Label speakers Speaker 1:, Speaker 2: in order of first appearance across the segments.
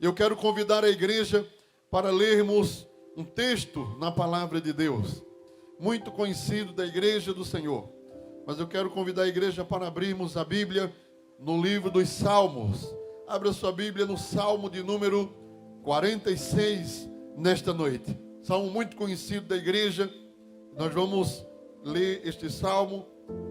Speaker 1: Eu quero convidar a igreja para lermos um texto na palavra de Deus, muito conhecido da igreja do Senhor. Mas eu quero convidar a igreja para abrirmos a Bíblia no livro dos Salmos. Abra sua Bíblia no Salmo de número 46 nesta noite. Salmo muito conhecido da igreja. Nós vamos ler este salmo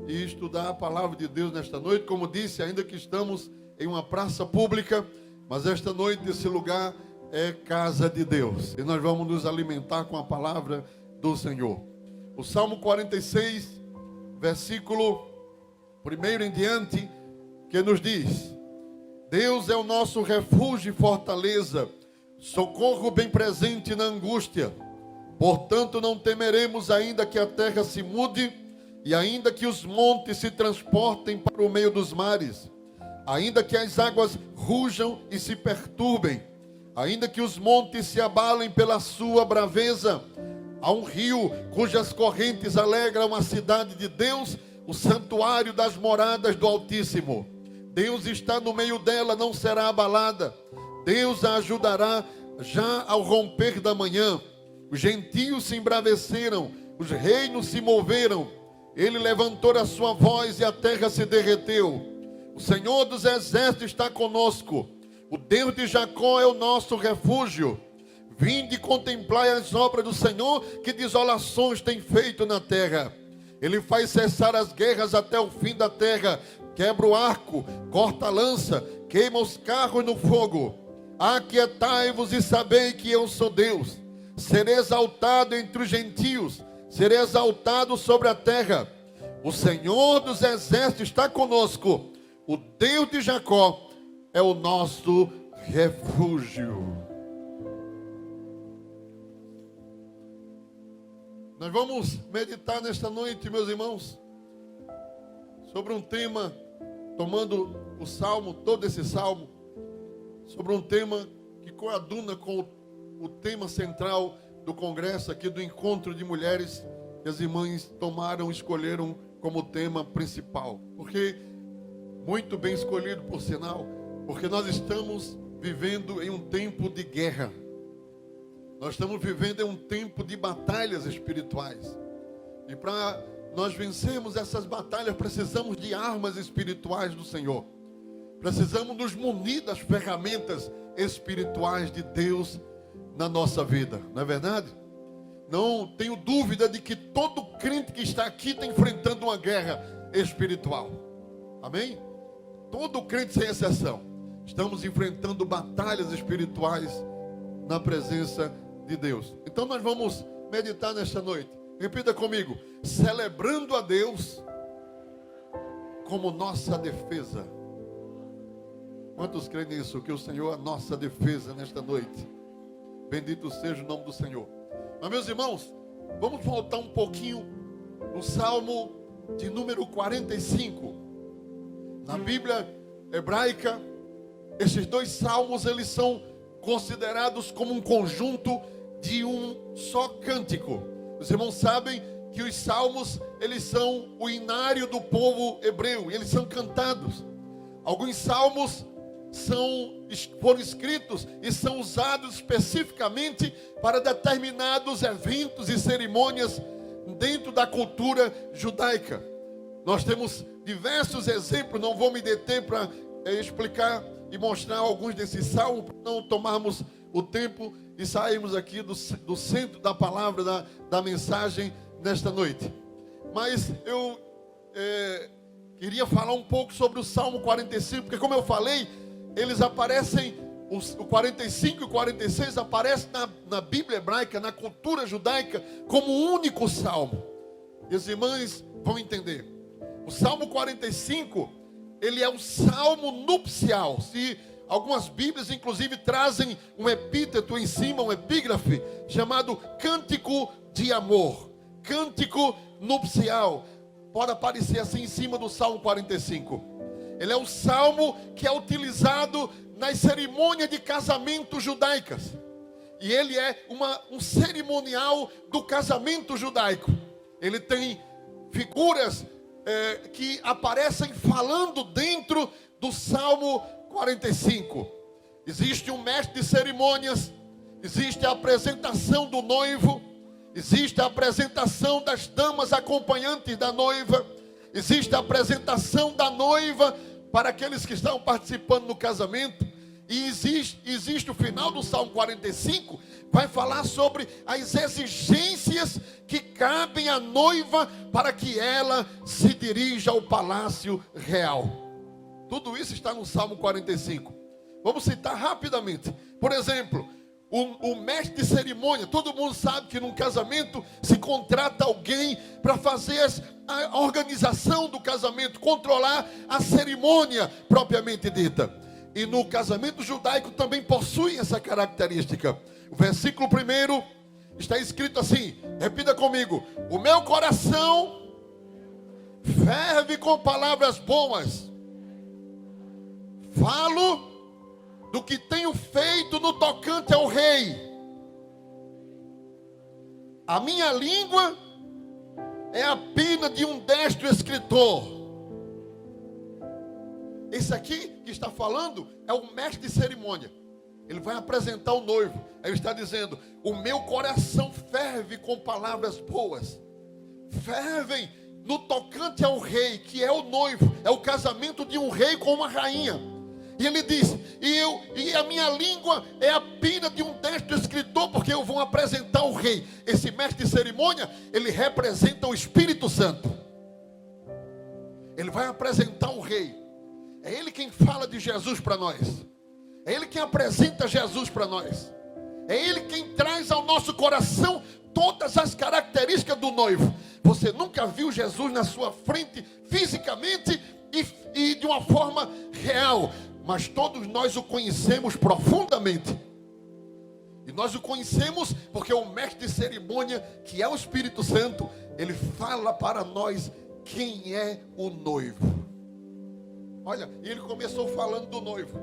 Speaker 1: e estudar a palavra de Deus nesta noite. Como disse, ainda que estamos em uma praça pública, mas esta noite esse lugar é casa de Deus. E nós vamos nos alimentar com a palavra do Senhor. O Salmo 46, versículo 1 em diante, que nos diz: Deus é o nosso refúgio e fortaleza, socorro bem presente na angústia. Portanto não temeremos, ainda que a terra se mude, e ainda que os montes se transportem para o meio dos mares, ainda que as águas rujam e se perturbem, ainda que os montes se abalem pela sua braveza. Há um rio cujas correntes alegram a cidade de Deus, o santuário das moradas do Altíssimo. Deus está no meio dela, não será abalada. Deus a ajudará já ao romper da manhã. Os gentios se embraveceram, os reinos se moveram. Ele levantou a sua voz e a terra se derreteu. O Senhor dos exércitos está conosco. O Deus de Jacó é o nosso refúgio. Vinde e contemplai as obras do Senhor, que desolações tem feito na terra. Ele faz cessar as guerras até o fim da terra. Quebra o arco, corta a lança, queima os carros no fogo. Aquietai-vos e sabei que eu sou Deus. Serei exaltado entre os gentios, serei exaltado sobre a terra. O Senhor dos exércitos está conosco. O Deus de Jacó é o nosso refúgio. Nós vamos meditar nesta noite, meus irmãos, sobre um tema, tomando o salmo, todo esse salmo, sobre um tema que coaduna com o tema central do congresso aqui, do encontro de mulheres, que as irmãs escolheram como tema principal. Porque, muito bem escolhido por sinal, porque nós estamos vivendo em um tempo de guerra. Nós estamos vivendo em um tempo de batalhas espirituais. E para nós vencermos essas batalhas, precisamos de armas espirituais do Senhor. Precisamos nos munir das ferramentas espirituais de Deus na nossa vida, não é verdade? Não tenho dúvida de que todo crente que está aqui está enfrentando uma guerra espiritual. Amém? Todo crente sem exceção. Estamos enfrentando batalhas espirituais na presença de Deus. Então nós vamos meditar nesta noite. Repita comigo: celebrando a Deus como nossa defesa. Quantos creem nisso? Que o Senhor é a nossa defesa nesta noite. Bendito seja o nome do Senhor. Mas, meus irmãos, vamos voltar um pouquinho no Salmo de número 45. Na Bíblia hebraica, esses dois salmos, eles são considerados como um conjunto de um só cântico. Os irmãos sabem que os salmos, eles são o inário do povo hebreu, e eles são cantados. Alguns salmos foram escritos e são usados especificamente para determinados eventos e cerimônias dentro da cultura judaica. Nós temos diversos exemplos, não vou me deter para explicar e mostrar alguns desses salmos, para não tomarmos o tempo e sairmos aqui do centro da palavra, da mensagem nesta noite. Mas eu queria falar um pouco sobre o Salmo 45, porque, como eu falei, eles aparecem, o 45 e o 46 aparecem na Bíblia hebraica, na cultura judaica, como um único salmo. E as irmãs vão entender. O Salmo 45, ele é um salmo nupcial. Se algumas Bíblias, inclusive, trazem um epíteto em cima, um epígrafe, chamado Cântico de Amor. Cântico nupcial. Pode aparecer assim em cima do Salmo 45. Ele é um salmo que é utilizado nas cerimônias de casamento judaicas. E ele é um cerimonial do casamento judaico. Ele tem figuras que aparecem falando dentro do Salmo 45. existe um mestre de cerimônias, existe a apresentação do noivo, existe a apresentação das damas acompanhantes da noiva, existe a apresentação da noiva para aqueles que estão participando no casamento, e existe o final do Salmo 45, vai falar sobre as exigências que cabem à noiva para que ela se dirija ao palácio real. Tudo isso está no Salmo 45. Vamos citar rapidamente. Por exemplo, o mestre de cerimônia. Todo mundo sabe que num casamento se contrata alguém para fazer a organização do casamento, controlar a cerimônia propriamente dita. E no casamento judaico também possui essa característica. O versículo 1 está escrito assim, repita comigo: o meu coração ferve com palavras boas, falo do que tenho feito no tocante ao rei. A minha língua é a pena de um destro escritor. Esse aqui que está falando é o mestre de cerimônia. Ele vai apresentar o noivo. Aí ele está dizendo: o meu coração ferve com palavras boas. Fervem no tocante ao rei, que é o noivo. É o casamento de um rei com uma rainha. E ele diz: e a minha língua é a pena de um destro escritor, porque eu vou apresentar o rei. Esse mestre de cerimônia, ele representa o Espírito Santo. Ele vai apresentar o rei. É ele quem fala de Jesus para nós. É ele quem apresenta Jesus para nós. É ele quem traz ao nosso coração todas as características do noivo. Você nunca viu Jesus na sua frente fisicamente e de uma forma real, mas todos nós o conhecemos profundamente. E nós o conhecemos porque o mestre de cerimônia, que é o Espírito Santo, ele fala para nós quem é o noivo. Olha, ele começou falando do noivo.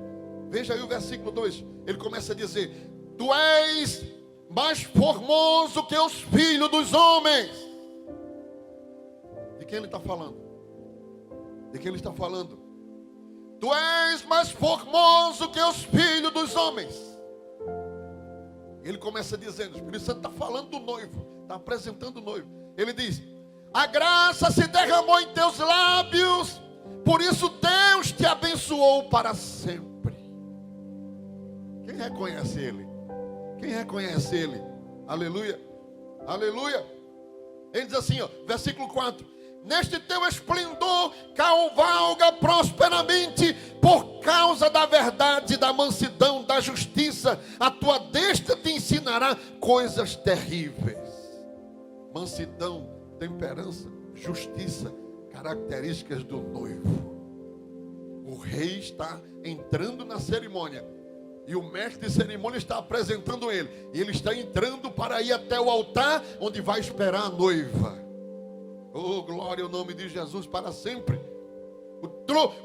Speaker 1: Veja aí o versículo 2. Ele começa a dizer: tu és mais formoso que os filhos dos homens. De quem ele está falando? De quem ele está falando? Tu és mais formoso que os filhos dos homens. Ele começa dizendo, o Espírito Santo está falando do noivo, está apresentando o noivo. Ele diz: a graça se derramou em teus lábios, por isso Deus te abençoou para sempre. Quem reconhece Ele? Quem reconhece Ele? Aleluia, aleluia. Ele diz assim, ó, versículo 4: neste teu esplendor cavalga prosperamente, por causa da verdade, da mansidão, da justiça. A tua destra te ensinará coisas terríveis. Mansidão, temperança, justiça, características do noivo. O rei está entrando na cerimônia e o mestre de cerimônia está apresentando ele. E ele está entrando para ir até o altar onde vai esperar a noiva. Oh, glória ao nome de Jesus para sempre.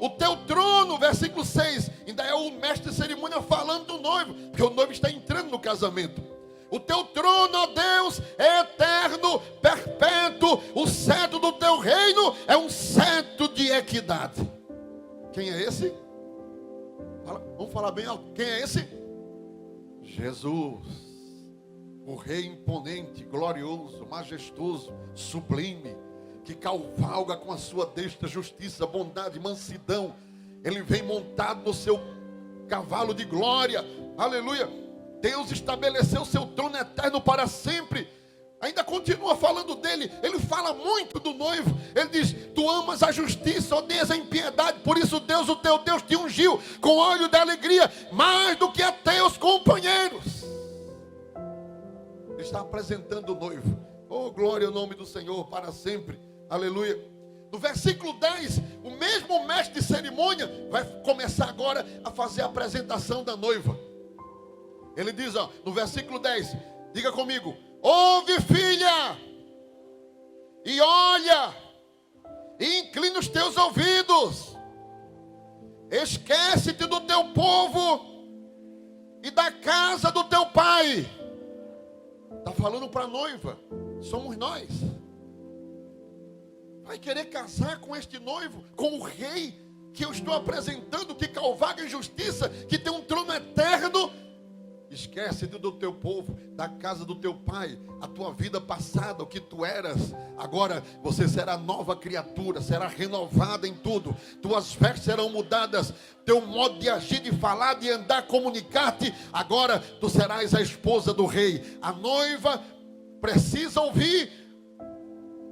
Speaker 1: O teu trono, versículo 6, ainda é o mestre de cerimônia falando do noivo, porque o noivo está entrando no casamento. O teu trono, ó Deus, é eterno, perpétuo. O cetro do teu reino é um cetro de equidade. Quem é esse? Vamos falar bem alto. Quem é esse? Jesus, o rei imponente, glorioso, majestoso, sublime, que cavalga com a sua destra justiça, bondade, mansidão. Ele vem montado no seu cavalo de glória. Aleluia. Deus estabeleceu seu trono eterno para sempre. Ainda continua falando dele. Ele fala muito do noivo. Ele diz: tu amas a justiça, odeias a impiedade. Por isso Deus, o teu Deus, te ungiu com óleo de alegria, mais do que a teus companheiros. Ele está apresentando o noivo. Oh, glória ao nome do Senhor para sempre. Aleluia. No versículo 10, o mesmo mestre de cerimônia vai começar agora a fazer a apresentação da noiva. Ele diz, ó, no versículo 10, diga comigo: ouve, filha, e olha, e inclina os teus ouvidos, esquece-te do teu povo e da casa do teu pai. Está falando para a noiva, somos nós. Vai querer casar com este noivo, com o rei que eu estou apresentando, que cavalga em justiça, que tem um trono eterno. Esquece do teu povo, da casa do teu pai, a tua vida passada, o que tu eras. Agora você será nova criatura, será renovada em tudo. Tuas vestes serão mudadas, teu modo de agir, de falar, de andar, comunicar-te. Agora tu serás a esposa do rei. A noiva precisa ouvir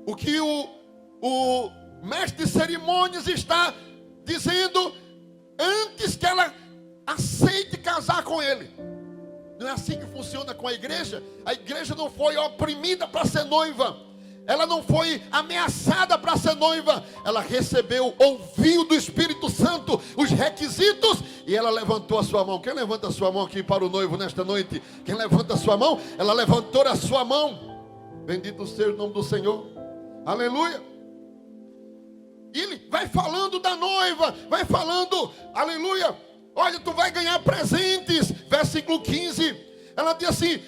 Speaker 1: o que o mestre de cerimônias está dizendo antes que ela aceite casar com ele. Não é assim que funciona com a igreja. A igreja não foi oprimida para ser noiva. Ela não foi ameaçada para ser noiva. Ela recebeu, ouviu do Espírito Santo os requisitos e ela levantou a sua mão. Quem levanta a sua mão aqui para o noivo nesta noite? Quem levanta a sua mão? Ela levantou a sua mão. Bendito seja o nome do Senhor. Aleluia. E ele vai falando da noiva, vai falando, aleluia. Olha, tu vai ganhar presentes. Versículo 15. Ela diz assim: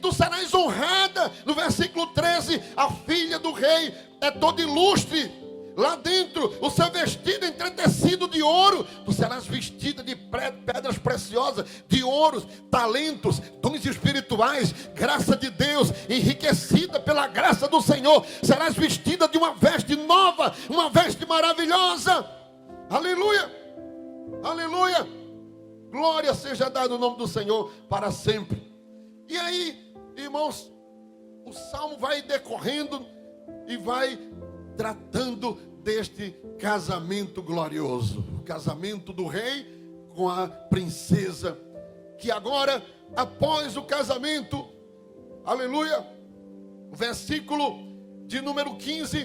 Speaker 1: tu serás honrada. No versículo 13, a filha do rei é toda ilustre. Lá dentro, o seu vestido entretecido de ouro. Tu serás vestida de pedras preciosas, de ouros, talentos, dons espirituais, graça de Deus, enriquecida pela graça do Senhor. Serás vestida de uma veste nova, uma veste maravilhosa. Aleluia. Aleluia, glória seja dada o nome do Senhor para sempre. E aí, irmãos, o salmo vai decorrendo e vai tratando deste casamento glorioso, o casamento do rei com a princesa, que agora, após o casamento, aleluia, versículo de número 15,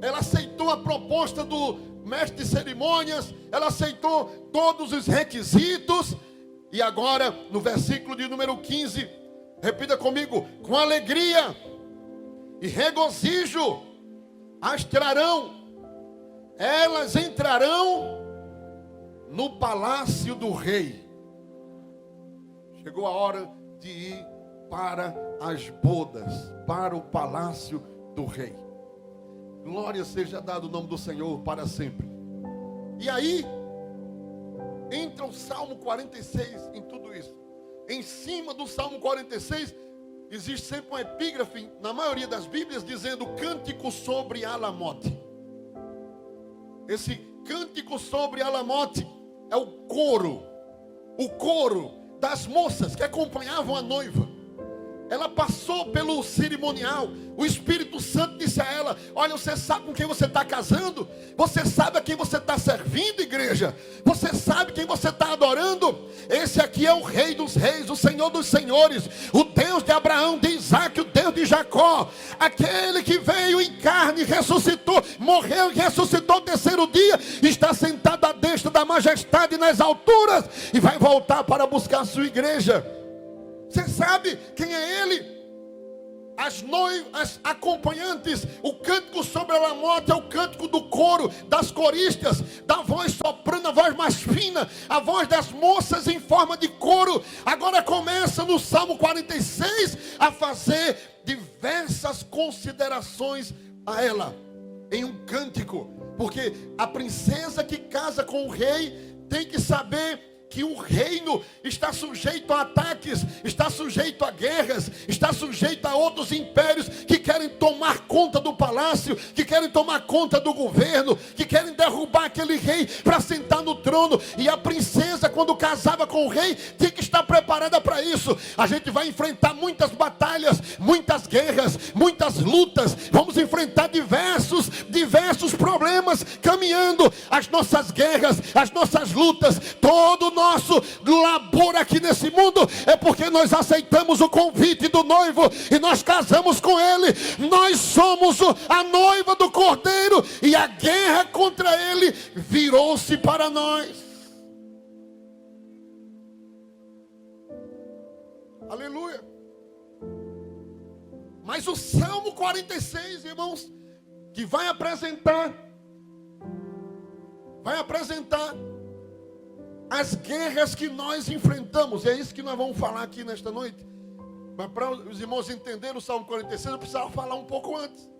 Speaker 1: ela aceitou a proposta do mestre de cerimônias, ela aceitou todos os requisitos, e agora, no versículo de número 15, repita comigo: com alegria e regozijo elas entrarão no palácio do rei. Chegou a hora de ir para as bodas, para o palácio do rei. Glória seja dado o nome do Senhor para sempre. E aí, entra o Salmo 46 em tudo isso. Em cima do Salmo 46, existe sempre um epígrafe, na maioria das Bíblias, dizendo cântico sobre Alamote. Esse cântico sobre Alamote é o coro das moças que acompanhavam a noiva. Ela passou pelo cerimonial. O Espírito Santo disse a ela: olha, você sabe com quem você está casando? Você sabe a quem você está servindo, igreja? Você sabe quem você está adorando? Esse aqui é o Rei dos Reis, o Senhor dos Senhores, o Deus de Abraão, de Isaac, o Deus de Jacó. Aquele que veio em carne, ressuscitou, morreu e ressuscitou no terceiro dia, está sentado à destra da majestade nas alturas e vai voltar para buscar a sua igreja. Você sabe quem é ele? As noivas acompanhantes. O cântico sobre Alamote é o cântico do coro, das coristas, da voz soprano, a voz mais fina, a voz das moças em forma de coro. Agora começa no Salmo 46 a fazer diversas considerações a ela, em um cântico. Porque a princesa que casa com o rei tem que saber que o reino está sujeito a ataques, está sujeito a guerras, está sujeito a outros impérios que querem tomar conta do palácio, que querem tomar conta do governo, que querem derrubar aquele rei para sentar no trono. E a princesa, quando casava com o rei, tinha que estar preparada para isso. A gente vai enfrentar muitas batalhas, muitas guerras, muitas lutas. Vamos enfrentar diversos problemas caminhando. As nossas guerras, as nossas lutas, todo o nosso labor aqui nesse mundo é porque nós aceitamos o convite do noivo e nós casamos com ele. Nós somos a noiva do Cordeiro e a guerra contra ele virou-se para nós. Aleluia. Mas o Salmo 46, irmãos, que vai apresentar as guerras que nós enfrentamos. É isso que nós vamos falar aqui nesta noite. Mas para os irmãos entenderem o Salmo 46, eu precisava falar um pouco antes.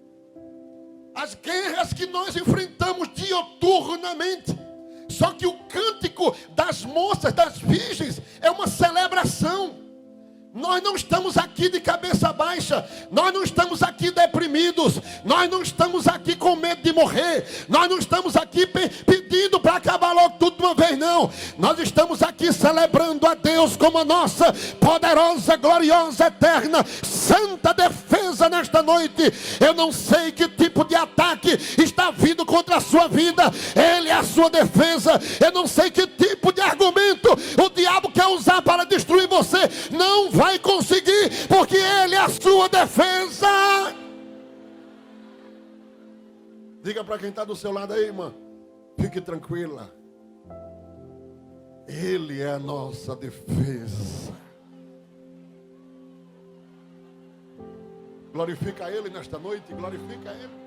Speaker 1: as guerras que nós enfrentamos dioturnamente. Só que o cântico das moças, das virgens, é uma celebração. Nós não estamos aqui de cabeça baixa. Nós não estamos aqui deprimidos. Nós não estamos aqui com medo de morrer. Nós não estamos aqui pedindo para acabar logo tudo de uma vez, não. Nós estamos aqui celebrando a Deus como a nossa poderosa, gloriosa, eterna, santa defesa nesta noite. Eu não sei que tipo de ataque está vindo contra a sua vida. Ele é a sua defesa. Eu não sei que tipo de argumento o diabo quer usar para destruir você. Não vai conseguir, porque Ele é a sua defesa. Diga para quem está do seu lado aí, irmã, fique tranquila. Ele é a nossa defesa. Glorifica Ele nesta noite, glorifica Ele.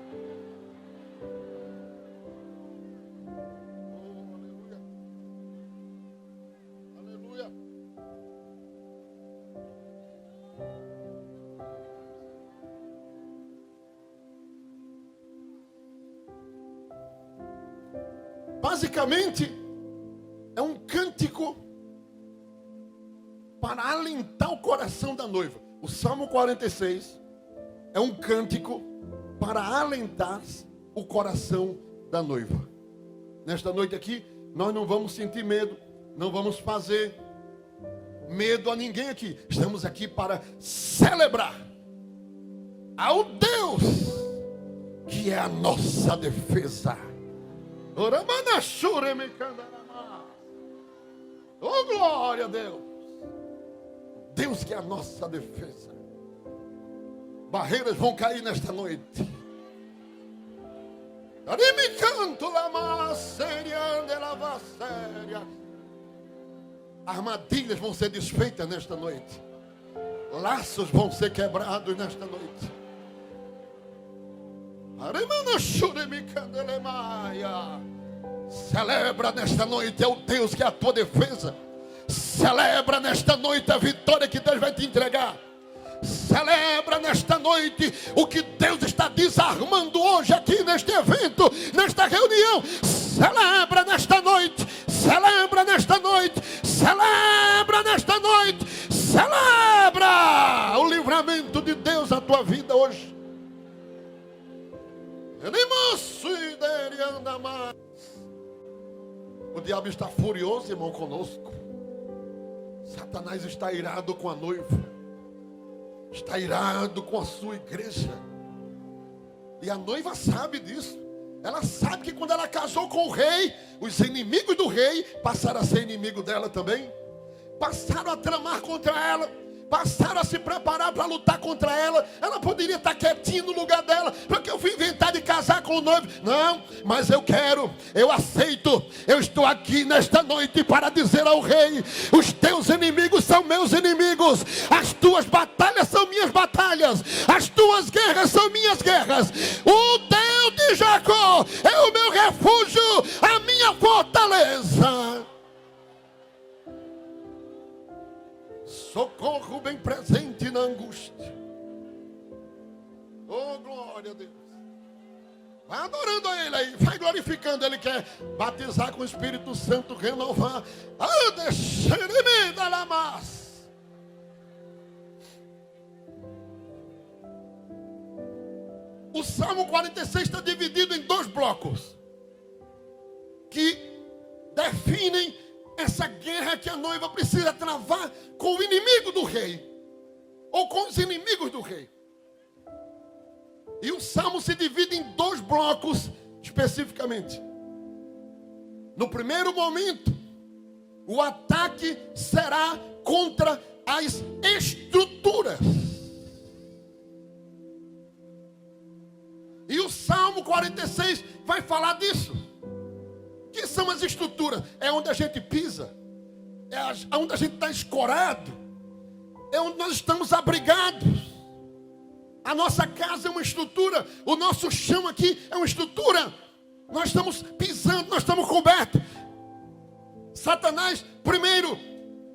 Speaker 1: Basicamente, é um cântico para alentar o coração da noiva. O Salmo 46 é um cântico para alentar o coração da noiva. Nesta noite aqui, nós não vamos sentir medo, não vamos fazer medo a ninguém aqui. Estamos aqui para celebrar ao Deus que é a nossa defesa. Oh, glória a Deus. Deus que é a nossa defesa. Barreiras vão cair nesta noite. Armadilhas vão ser desfeitas nesta noite. Laços vão ser quebrados nesta noite. Celebra nesta noite, é o Deus que é a tua defesa. Celebra nesta noite a vitória que Deus vai te entregar. Celebra nesta noite o que Deus está desarmando hoje aqui neste evento, nesta reunião. Celebra nesta noite, celebra nesta noite, celebra nesta noite, celebra o livramento de Deus na tua vida hoje. O diabo está furioso, irmão, conosco. Satanás está irado com a noiva. Está irado com a sua igreja. E a noiva sabe disso. Ela sabe que quando ela casou com o rei, os inimigos do rei passaram a ser inimigo dela também. Passaram a tramar contra ela. Passaram a se preparar para lutar contra ela. Ela poderia estar quietinha no lugar dela, porque eu fui inventar de casar com o noivo. Não, mas eu quero, eu aceito. Eu estou aqui nesta noite para dizer ao rei: os teus inimigos são meus inimigos. As tuas batalhas são minhas batalhas. As tuas guerras são minhas guerras. O Deus de Jacó é o meu refúgio, a minha fortaleza. Socorro bem presente na angústia. Oh, glória a Deus. Vai adorando a Ele aí, vai glorificando. Ele quer batizar com o Espírito Santo, renovar. O Salmo 46 está dividido em dois blocos que definem essa guerra que a noiva precisa travar com o inimigo do rei, ou com os inimigos do rei. E o salmo se divide em dois blocos especificamente. No primeiro momento, o ataque será contra as estruturas. E o Salmo 46 vai falar disso. O que são as estruturas? É onde a gente pisa. É onde a gente está escorado. É onde nós estamos abrigados. A nossa casa é uma estrutura. O nosso chão aqui é uma estrutura. Nós estamos pisando, nós estamos cobertos. Satanás, primeiro,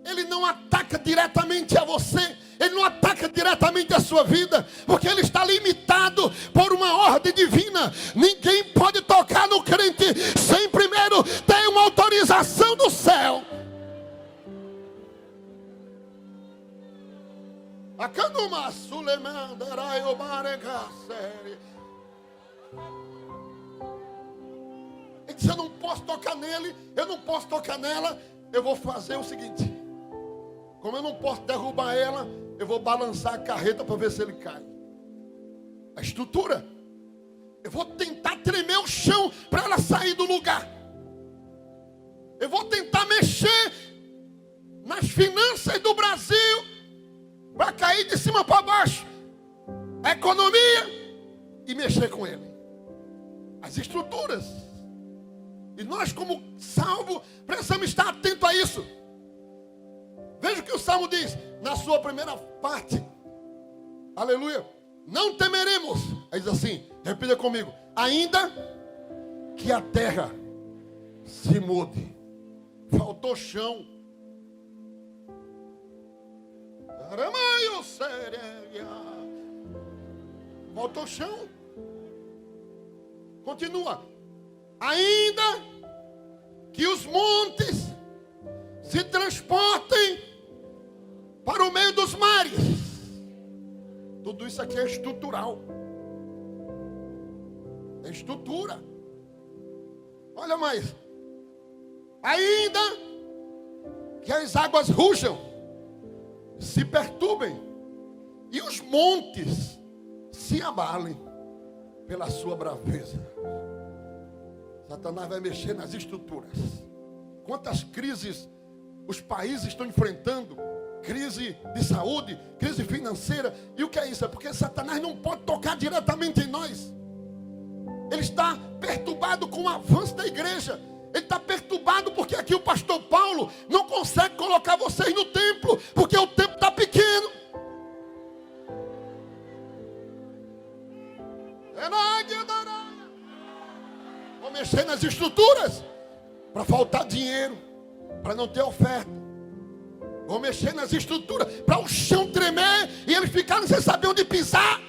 Speaker 1: ele não ataca diretamente a você. Ele não ataca diretamente a sua vida, porque ele está limitado por uma ordem ordem divina. Ninguém pode tocar no crente sem primeiro ter uma autorização do céu. Ele disse: eu não posso tocar nele, eu não posso tocar nela. Eu vou fazer o seguinte: como eu não posso derrubar ela, eu vou balançar a carreta para ver se ele cai. A estrutura. Eu vou tentar tremer o chão para ela sair do lugar. Eu vou tentar mexer nas finanças do Brasil para cair de cima para baixo a economia e mexer com ele. As estruturas. E nós, como salvo, precisamos estar atentos a isso. Veja o que o Salmo diz na sua primeira parte. Aleluia. Não temeremos. Aí diz assim, repita comigo: ainda que a terra se mude. Faltou chão. Faltou chão. Continua. Ainda que os montes se transportem para o meio dos mares. Tudo isso aqui é estrutural. É estrutura. Olha mais. Ainda que as águas rujam, se perturbem, e os montes se abalem pela sua braveza. Satanás vai mexer nas estruturas. Quantas crises os países estão enfrentando? Crise de saúde, crise financeira. E o que é isso? É porque Satanás não pode tocar diretamente em nós. Ele está perturbado com o avanço da igreja. Ele está perturbado porque aqui o pastor Paulo não consegue colocar vocês no templo, porque o templo está pequeno. Vou mexer nas estruturas para faltar dinheiro, para não ter oferta. Vou mexer nas estruturas para o chão tremer e eles ficarem sem saber onde pisar.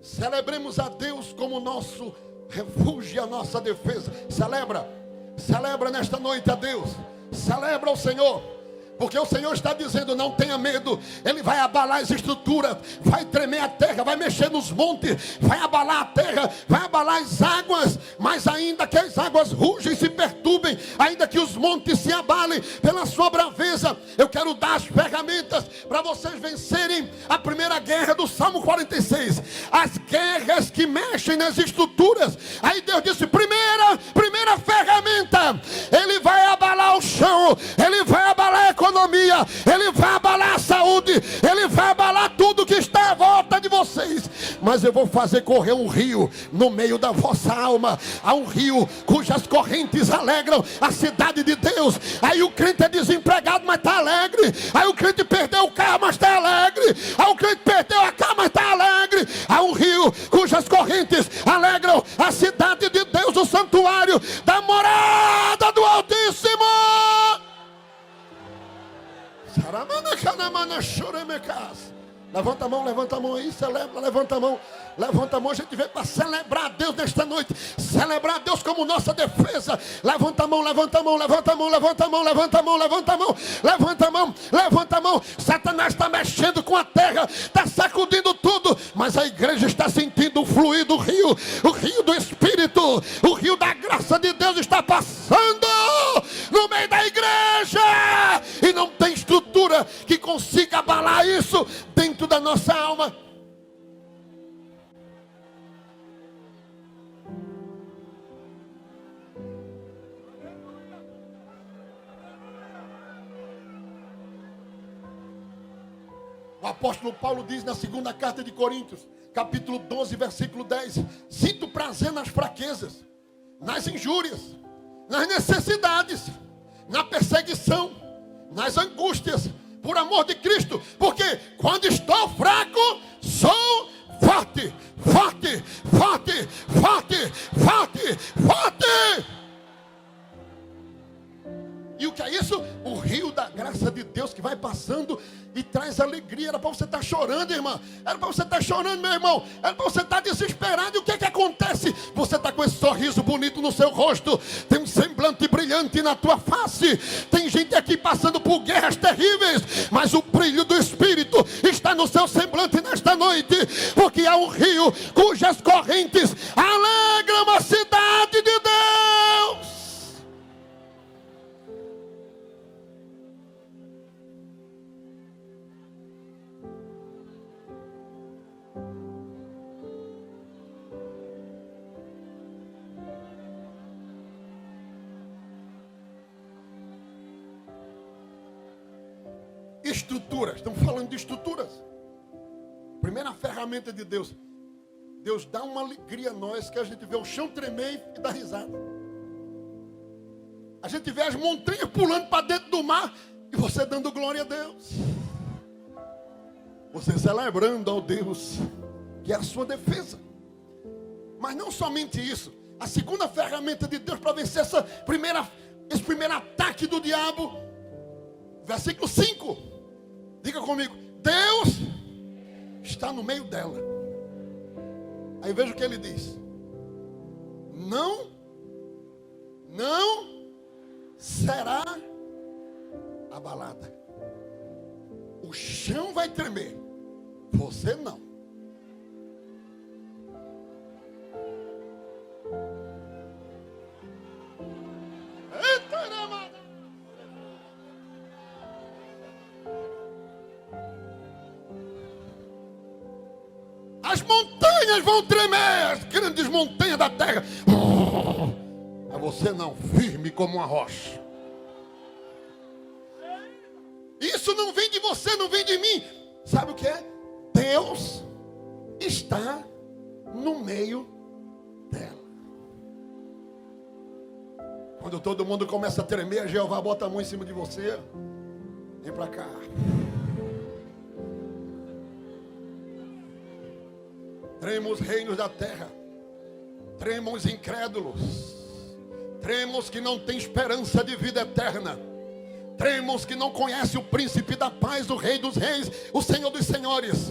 Speaker 1: Celebremos a Deus como nosso refúgio e a nossa defesa. Celebra nesta noite a Deus. Celebra o Senhor. Porque o Senhor está dizendo: não tenha medo. Ele vai abalar as estruturas, vai tremer a terra, vai mexer nos montes, vai abalar a terra, vai abalar as águas. Mas ainda que as águas rugem e se perturbem, ainda que os montes se abalem pela sua braveza, eu quero dar as ferramentas para vocês vencerem a primeira guerra do Salmo 46. As guerras que mexem nas estruturas. Aí Deus disse: primeira ferramenta, Ele vai abalar o chão, Ele vai abalar a economia, Ele vai abalar a saúde, Ele vai abalar tudo que está à volta de vocês. Mas eu vou fazer correr um rio no meio da vossa alma. Há um rio cujas correntes alegram a cidade de Deus. Aí o crente é desempregado, mas está alegre. Aí o crente perdeu o carro, mas está alegre. Aí o crente perdeu a casa, mas está alegre. Há um rio cujas correntes alegram a cidade de Deus, o santuário da morada do Altíssimo. Levanta a mão aí, celebra, levanta a mão. A gente veio para celebrar a Deus nesta noite. Celebrar a Deus como nossa defesa. Levanta a mão. Satanás está mexendo com a terra, está sacudindo tudo, mas a igreja está sentindo o fluir do rio, o rio do Espírito, o rio da graça de Deus está passando no meio da igreja, e não tem estrutura que consiga abalar isso dentro da nossa alma. O apóstolo Paulo diz na segunda carta de Coríntios, capítulo 12, versículo 10: sinto prazer nas fraquezas, nas injúrias, nas necessidades, na perseguição, nas angústias, por amor de Cristo, porque quando estou fraco, sou forte. E o que é isso? O rio da graça de Deus que vai passando e traz alegria. Era para você estar chorando, irmã. Era para você estar chorando, meu irmão. Era para você estar desesperado. E o que é que acontece? Você está com esse sorriso bonito no seu rosto. Tem um semblante brilhante na tua face. Tem gente aqui passando por guerras terríveis, mas o brilho do Espírito está no seu semblante nesta noite. Porque há um rio cujas correntes alegram a cidade de Deus. Estruturas, estamos falando de estruturas. Primeira ferramenta de Deus. Deus dá uma alegria a nós que a gente vê o chão tremer e dá risada. A gente vê as montanhas pulando para dentro do mar e você dando glória a Deus. Você celebrando ao Deus que é a sua defesa. Mas não somente isso. A segunda ferramenta de Deus para vencer esse primeiro ataque do diabo. Versículo 5. Diga comigo. Deus está no meio dela. Aí veja o que ele diz. Não será abalada. O chão vai tremer. Você não. Eita, amada. As montanhas vão tremer, as grandes montanhas da terra. Mas você não, firme como uma rocha. Isso não vem de você, não vem de mim. Sabe o que é? Deus está no meio dela. Quando todo mundo começa a tremer, Jeová bota a mão em cima de você. Vem para cá. Tremam os reinos da terra. Tremam os incrédulos. Tremam os que não têm esperança de vida eterna. Tremam os que não conhecem o príncipe da paz, o rei dos reis, o senhor dos senhores.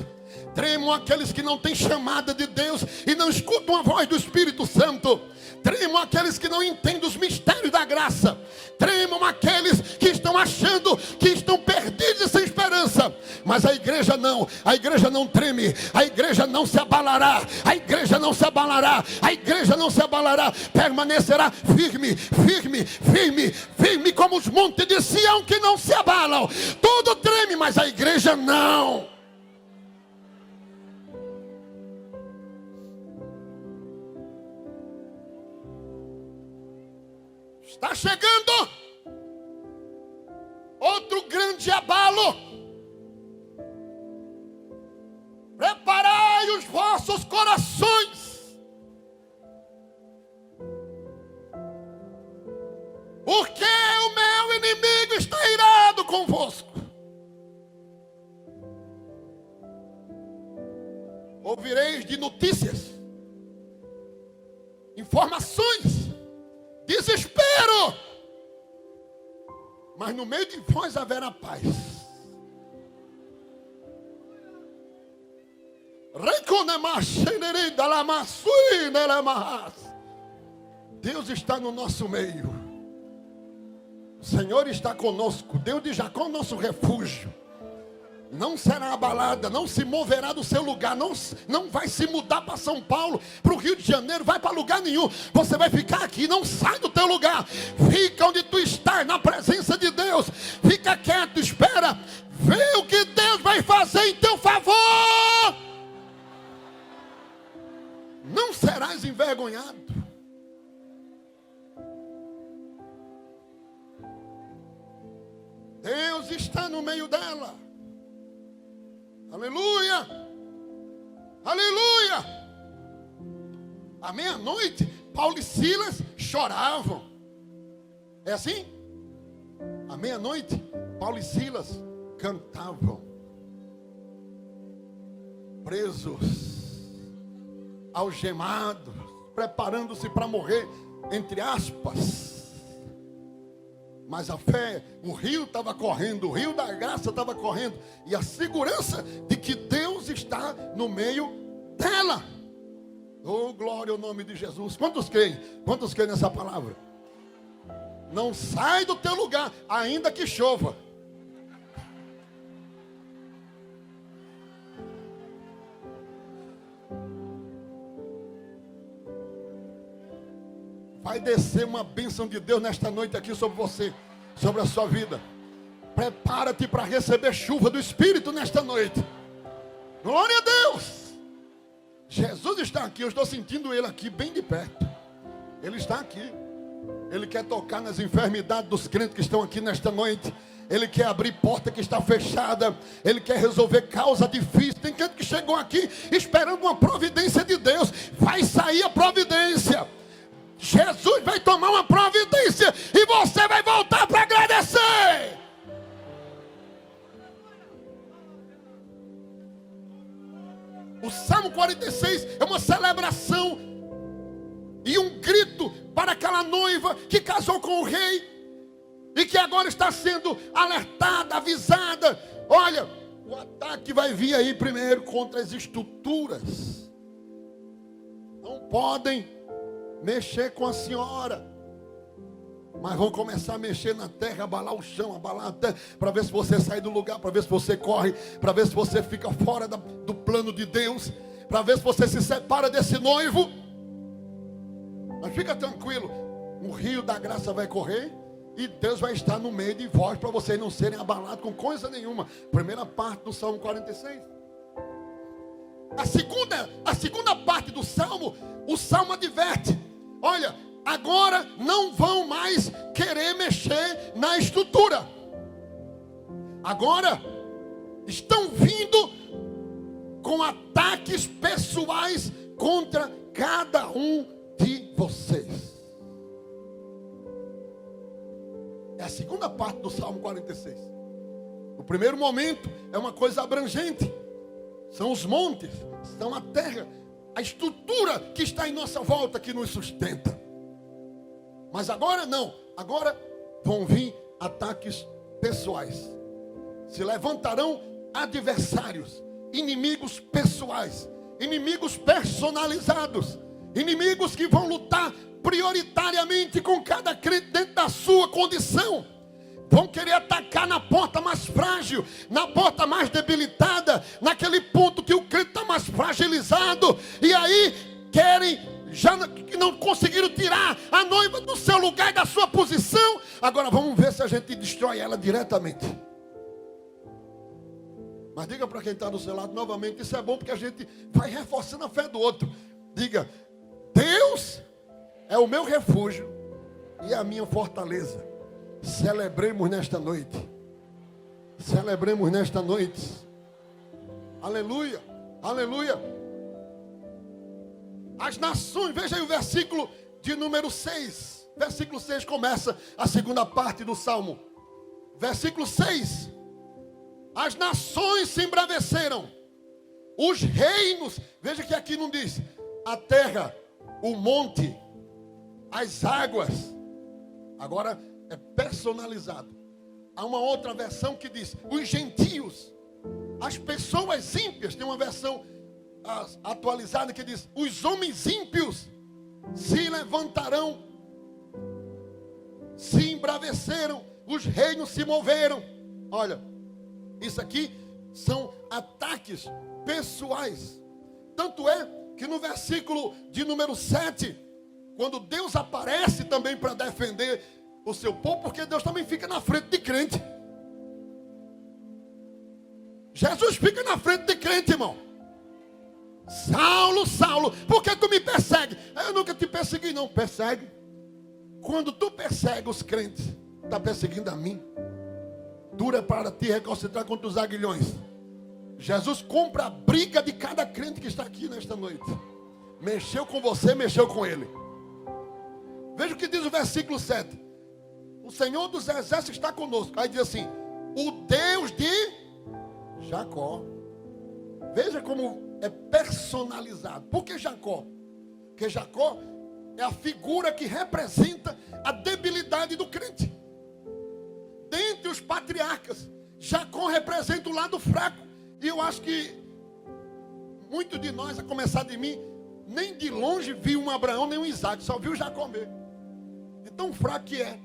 Speaker 1: Tremam aqueles que não têm chamada de Deus e não escutam a voz do Espírito Santo. Tremam aqueles que não entendem os mistérios da graça. Tremam aqueles que estão achando que estão perdidos e sem esperança. Mas a igreja não treme, a igreja não se abalará, a igreja não se abalará, a igreja não se abalará, permanecerá firme, firme, firme, firme como os montes de Sião que não se abalam. Tudo treme, mas a igreja não. Está chegando outro grande abalo. Preparai os vossos corações, porque o meu inimigo está irado convosco. Ouvireis de notícias, informações, desespero, mas no meio de vós haverá paz. Deus está no nosso meio. O Senhor está conosco. Deus de Jacó, nosso refúgio. Não será abalada, não se moverá do seu lugar, não vai se mudar para São Paulo, para o Rio de Janeiro, vai para lugar nenhum. Você vai ficar aqui, não sai do teu lugar. Fica onde tu estás, na presença de Deus. Fica quieto, espera, vê o que Deus vai fazer em teu favor. Não serás envergonhado. Deus está no meio dela. Aleluia! Aleluia! À meia-noite, Paulo e Silas choravam. É assim? À meia-noite, Paulo e Silas cantavam. Presos, algemados, preparando-se para morrer, entre aspas. Mas a fé, o rio estava correndo, o rio da graça estava correndo. E a segurança de que Deus está no meio dela. Oh, glória ao nome de Jesus. Quantos creem? Quantos creem nessa palavra? Não sai do teu lugar, ainda que chova. Vai descer uma bênção de Deus nesta noite aqui sobre você, sobre a sua vida. Prepara-te para receber chuva do Espírito nesta noite. Glória a Deus. Jesus está aqui, eu estou sentindo Ele aqui bem de perto. Ele está aqui. Ele quer tocar nas enfermidades dos crentes que estão aqui nesta noite. Ele quer abrir porta que está fechada. Ele quer resolver causa difícil. Tem crente que chegou aqui esperando uma providência de Deus. Vai sair a providência. Jesus vai tomar uma providência e você vai voltar para agradecer. O Salmo 46 é uma celebração e um grito para aquela noiva que casou com o rei e que agora está sendo alertada, avisada. Olha, o ataque vai vir aí primeiro contra as estruturas. Não podem mexer com a senhora, mas vão começar a mexer na terra, abalar o chão, abalar a terra, para ver se você sai do lugar, para ver se você corre, para ver se você fica fora do plano de Deus, para ver se você se separa desse noivo. Mas fica tranquilo, o rio da graça vai correr e Deus vai estar no meio de vós, para vocês não serem abalados com coisa nenhuma. Primeira parte do Salmo 46. A segunda parte do Salmo, o Salmo adverte: olha, agora não vão mais querer mexer na estrutura. Agora estão vindo com ataques pessoais contra cada um de vocês. É a segunda parte do Salmo 46. O primeiro momento é uma coisa abrangente. São os montes, são a terra, a estrutura que está em nossa volta que nos sustenta. Mas agora não, agora vão vir ataques pessoais. Se levantarão adversários, inimigos pessoais, inimigos personalizados, inimigos que vão lutar prioritariamente com cada crente dentro da sua condição. Vão querer atacar na porta mais frágil, na porta mais debilitada, naquele ponto que o crente está mais fragilizado. E aí querem, já não conseguiram tirar a noiva do seu lugar e da sua posição. Agora vamos ver se a gente destrói ela diretamente. Mas diga para quem está do seu lado novamente, isso é bom porque a gente vai reforçando a fé do outro. Diga: Deus é o meu refúgio e a minha fortaleza. Celebremos nesta noite. Celebremos nesta noite. Aleluia, aleluia. As nações, veja aí o versículo de número 6. Versículo 6 começa a segunda parte do Salmo. Versículo 6. As nações se embraveceram. Os reinos, veja que aqui não diz a terra, o monte, as águas. Agora é personalizado. Há uma outra versão que diz os gentios, as pessoas ímpias. Tem uma versão atualizada que diz os homens ímpios se levantarão, se embraveceram, os reinos se moveram. Olha, isso aqui são ataques pessoais. Tanto é que no versículo de número 7, quando Deus aparece também para defender o seu povo, porque Deus também fica na frente de crente. Jesus fica na frente de crente, irmão. Saulo, Saulo, por que tu me persegue? Eu nunca te persegui, não. Persegue. Quando tu persegue os crentes, está perseguindo a mim. Dura para ti recalcitrar contra os aguilhões. Jesus compra a briga de cada crente que está aqui nesta noite. Mexeu com você, mexeu com ele. Veja o que diz o versículo 7. O Senhor dos exércitos está conosco. Aí diz assim: o Deus de Jacó. Veja como é personalizado. Por que Jacó? Porque Jacó é a figura que representa a debilidade do crente. entre os patriarcas, Jacó representa o lado fraco. E eu acho que muito de nós, a começar de mim, nem de longe viu um Abraão, nem um Isaac, só viu Jacó mesmo. De tão fraco que é.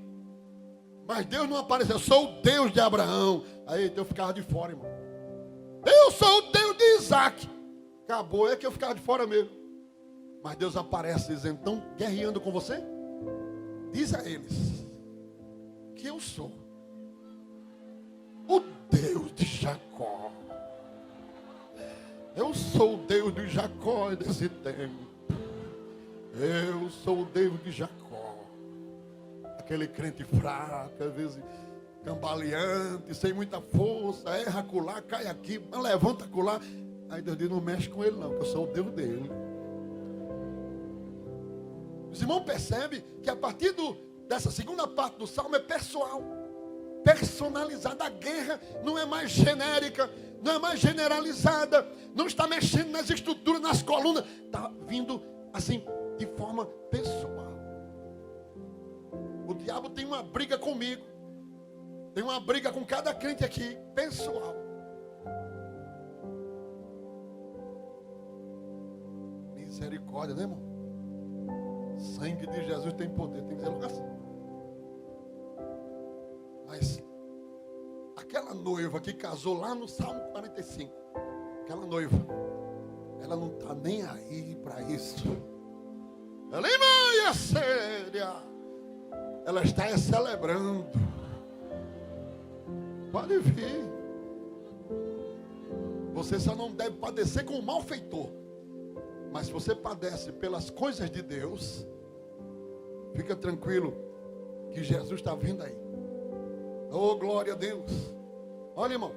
Speaker 1: Mas Deus não apareceu. Eu sou o Deus de Abraão. Aí eu ficava de fora, irmão. Eu sou o Deus de Isaac. Acabou, é que eu ficava de fora mesmo. Mas Deus aparece dizendo, estão guerreando com você? Diz a eles que eu sou o Deus de Jacó. Eu sou o Deus de Jacó desse tempo. Eu sou o Deus de Jacó. Aquele crente fraco, às vezes cambaleante, sem muita força, erra acolá, cai aqui, levanta acolá. Aí Deus diz, não mexe com ele não, que eu sou o Deus dele. Os irmãos percebem que a partir dessa segunda parte do Salmo é pessoal, personalizada. A guerra não é mais genérica, não é mais generalizada, não está mexendo nas estruturas, nas colunas, está vindo assim, de forma pessoal. O diabo tem uma briga comigo, tem uma briga com cada crente aqui, pessoal. Misericórdia, né, irmão? Sangue de Jesus tem poder, tem que dizer logo assim. Mas aquela noiva que casou lá no Salmo 45, aquela noiva, ela não está nem aí para isso. Ela é séria. Ela está celebrando. Pode vir. Você só não deve padecer com o malfeitor. Mas se você padece pelas coisas de Deus, fica tranquilo que Jesus está vindo aí. Oh, glória a Deus. Olha, irmão.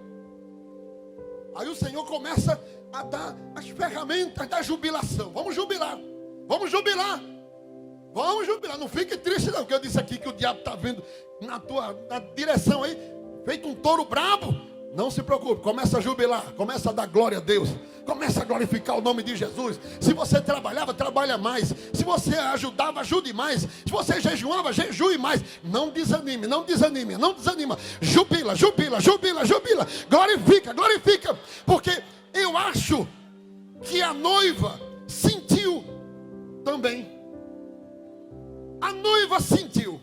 Speaker 1: Aí o Senhor começa a dar as ferramentas da jubilação. Vamos jubilar. Vamos jubilar. Vamos jubilar. Não fique triste não, porque eu disse aqui que o diabo está vindo na direção aí, feito um touro brabo. Não se preocupe, começa a jubilar, começa a dar glória a Deus, começa a glorificar o nome de Jesus. Se você trabalhava, trabalha mais. Se você ajudava, ajude mais. Se você jejuava, jejue mais. Não desanime, não desanime, não desanima. Jubila, jubila, jubila, jubila. Glorifica, glorifica. Porque eu acho que a noiva sentiu também. A noiva sentiu.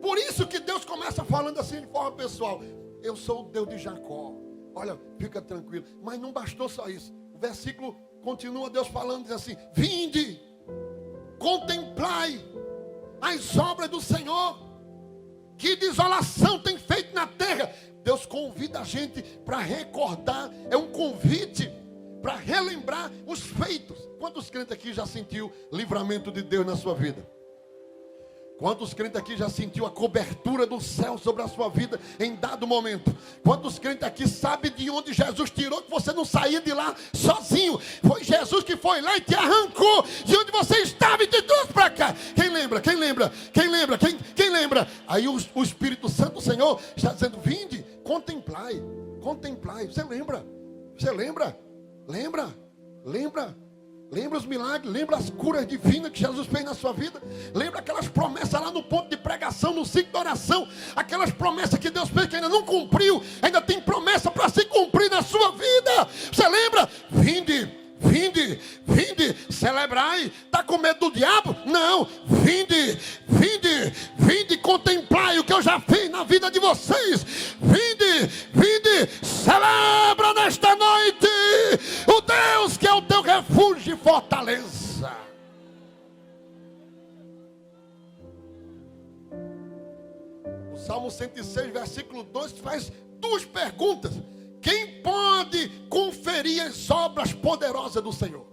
Speaker 1: Por isso que Deus começa falando assim de forma pessoal. Eu sou o Deus de Jacó. Olha, fica tranquilo. Mas não bastou só isso. O versículo continua Deus falando, diz assim: vinde, contemplai as obras do Senhor. Que desolação tem feito na terra. Deus convida a gente para recordar. É um convite para relembrar os feitos. Quantos crentes aqui já sentiu livramento de Deus na sua vida? Quantos crentes aqui já sentiu a cobertura do céu sobre a sua vida em dado momento? Quantos crentes aqui sabem de onde Jesus tirou, que você não saía de lá sozinho? Foi Jesus que foi lá e te arrancou de onde você estava e te trouxe para cá. Quem lembra? Quem lembra? Quem lembra? Quem lembra? Aí o Espírito Santo do Senhor está dizendo: vinde, contemplai, contemplai. Você lembra? Você lembra? Lembra? Lembra? Lembra os milagres, lembra as curas divinas que Jesus fez na sua vida. Lembra aquelas promessas lá no ponto de pregação, no ciclo de oração. Aquelas promessas que Deus fez que ainda não cumpriu. Ainda tem promessa para se cumprir na sua vida. Você lembra? Vinde, vinde, vinde, celebrai. Está com medo do diabo? Não, vinde, vinde, vinde, contemplai o que eu já fiz na vida de vocês. Vinde, vinde, celebra nesta noite o Deus que é o teu refúgio e fortaleza. O Salmo 106, versículo 2 faz duas perguntas. Quem pode conferir as obras poderosas do Senhor?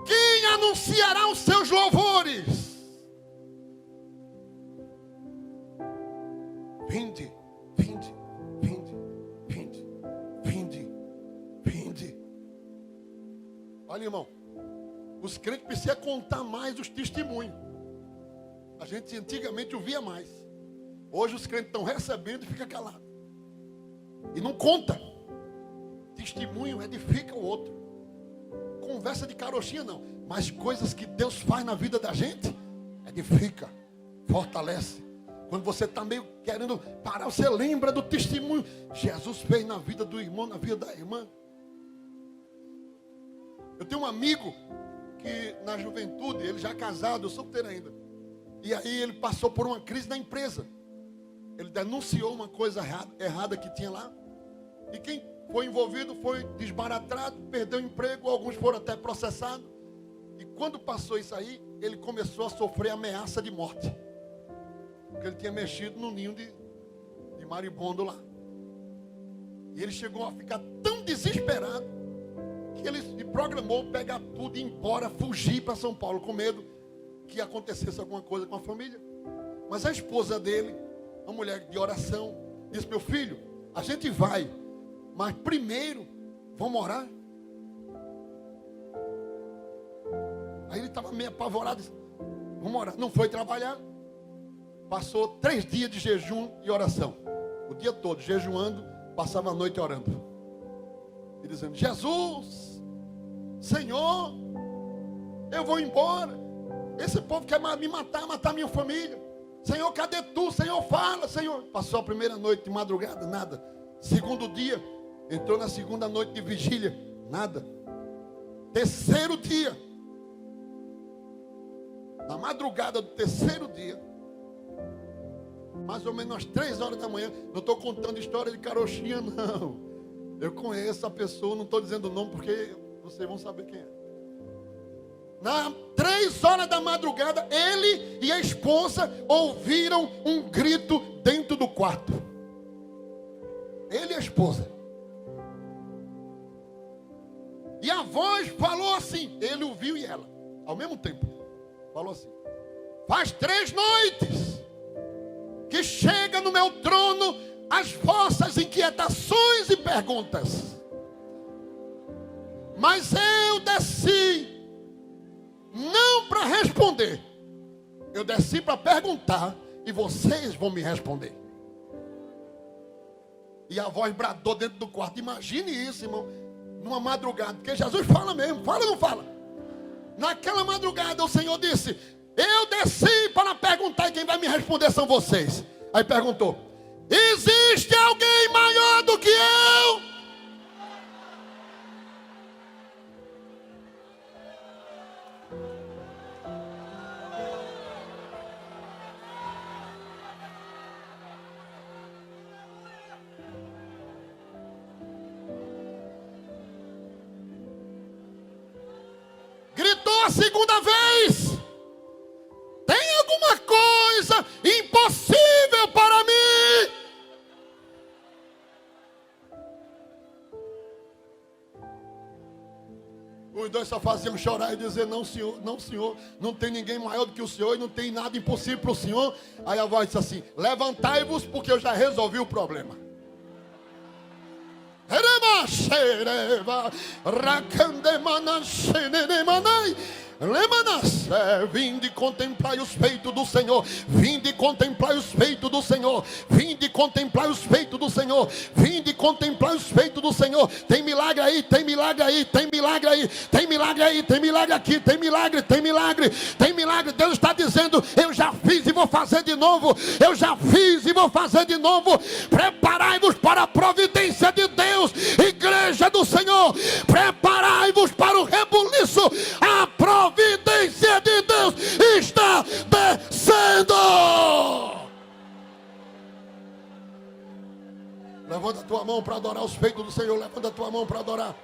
Speaker 1: Quem anunciará os seus louvores? Vinde, vinde, vinde, vinde, vinde, vinde. Olha, irmão, os crentes precisam contar mais os testemunhos. A gente antigamente ouvia mais. Hoje os crentes estão recebendo e fica calado. E não conta. Testemunho edifica o outro. Conversa de carochinha não. Mas coisas que Deus faz na vida da gente, edifica, fortalece. Quando você está meio querendo parar, você lembra do testemunho que Jesus fez na vida do irmão, na vida da irmã. Eu tenho um amigo que na juventude, ele já casado, eu solteiro ainda. E aí ele passou por uma crise na empresa. Ele denunciou uma coisa errada que tinha lá. E quem foi envolvido foi desbaratado, perdeu o emprego, alguns foram até processados. E quando passou isso aí, ele começou a sofrer ameaça de morte. Porque ele tinha mexido no ninho de maribondo lá. E ele chegou a ficar tão desesperado que ele se programou pegar tudo e ir embora, fugir para São Paulo, com medo que acontecesse alguma coisa com a família. Mas a esposa dele, uma mulher de oração, disse: meu filho, a gente vai, mas primeiro vamos orar. Aí ele estava meio apavorado, disse: vamos orar. Não foi trabalhar. Passou 3 dias de jejum e oração. O dia todo jejuando, passava a noite orando. E dizendo: Jesus, Senhor, eu vou embora. Esse povo quer me matar minha família. Senhor, cadê tu? Senhor, fala, Senhor. Passou a primeira noite de madrugada, nada. Segundo dia, entrou na segunda noite de vigília, nada. Terceiro dia, na madrugada do terceiro dia, mais ou menos às 3 horas da manhã, não estou contando história de carochinha, não. Eu conheço a pessoa, não estou dizendo o nome porque vocês vão saber quem é. Na 3 horas da madrugada, ele e a esposa ouviram um grito dentro do quarto. Ele e a esposa. E a voz falou assim, ele ouviu e ela, ao mesmo tempo, falou assim: faz 3 noites que chega no meu trono as vossas inquietações e perguntas. Mas eu desci não para responder, eu desci para perguntar e vocês vão me responder. E a voz bradou dentro do quarto. Imagine isso, irmão, numa madrugada, porque Jesus fala mesmo, fala ou não fala? Naquela madrugada o Senhor disse: eu desci para perguntar e quem vai me responder são vocês. Aí perguntou: existe alguém maior do que eu? Gritou a segunda vez: tem alguma coisa impossível para mim? Os dois só faziam chorar e dizer: não senhor, não senhor, não tem ninguém maior do que o Senhor e não tem nada impossível para o Senhor. Aí a voz disse assim: levantai-vos porque eu já resolvi o problema. Vinde contemplai os feitos do Senhor. Vinde contemplai os feitos do Senhor. Vinde contemplai os feitos do Senhor. Vinde contemplai os feitos do Senhor. Tem milagre aí, tem milagre aí, tem milagre aí, tem milagre aí, tem milagre aqui, tem milagre, tem milagre, tem milagre. Deus está dizendo: eu já fiz e vou fazer de novo. Eu já fiz e vou fazer de novo. Preparai-vos para a providência de Deus, igreja do Senhor. Preparai-vos para o rebuliço. A providência de Deus está descendo. Levanta a tua mão para adorar os feitos do Senhor. Levanta a tua mão para adorar.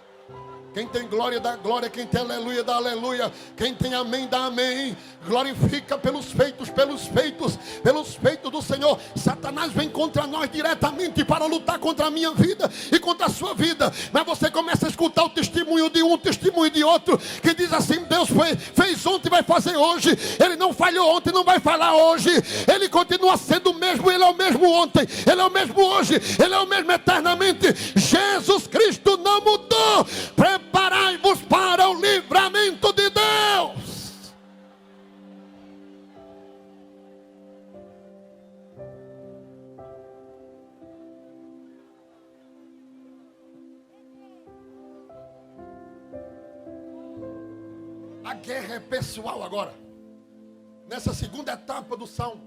Speaker 1: Quem tem glória, dá glória. Quem tem aleluia, dá aleluia. Quem tem amém, dá amém. Glorifica pelos feitos do Senhor. Satanás vem contra nós diretamente para lutar contra a minha vida e contra a sua vida. Mas você começa a escutar o testemunho de um, testemunho de outro, que diz assim: Deus fez ontem, vai fazer hoje. Ele não falhou ontem, não vai falhar hoje. Ele continua sendo o mesmo. Ele é o mesmo ontem, Ele é o mesmo hoje, Ele é o mesmo eternamente. Jesus Cristo não mudou. Preparai-vos para o livramento de Deus. A guerra é pessoal agora. Nessa segunda etapa do salmo,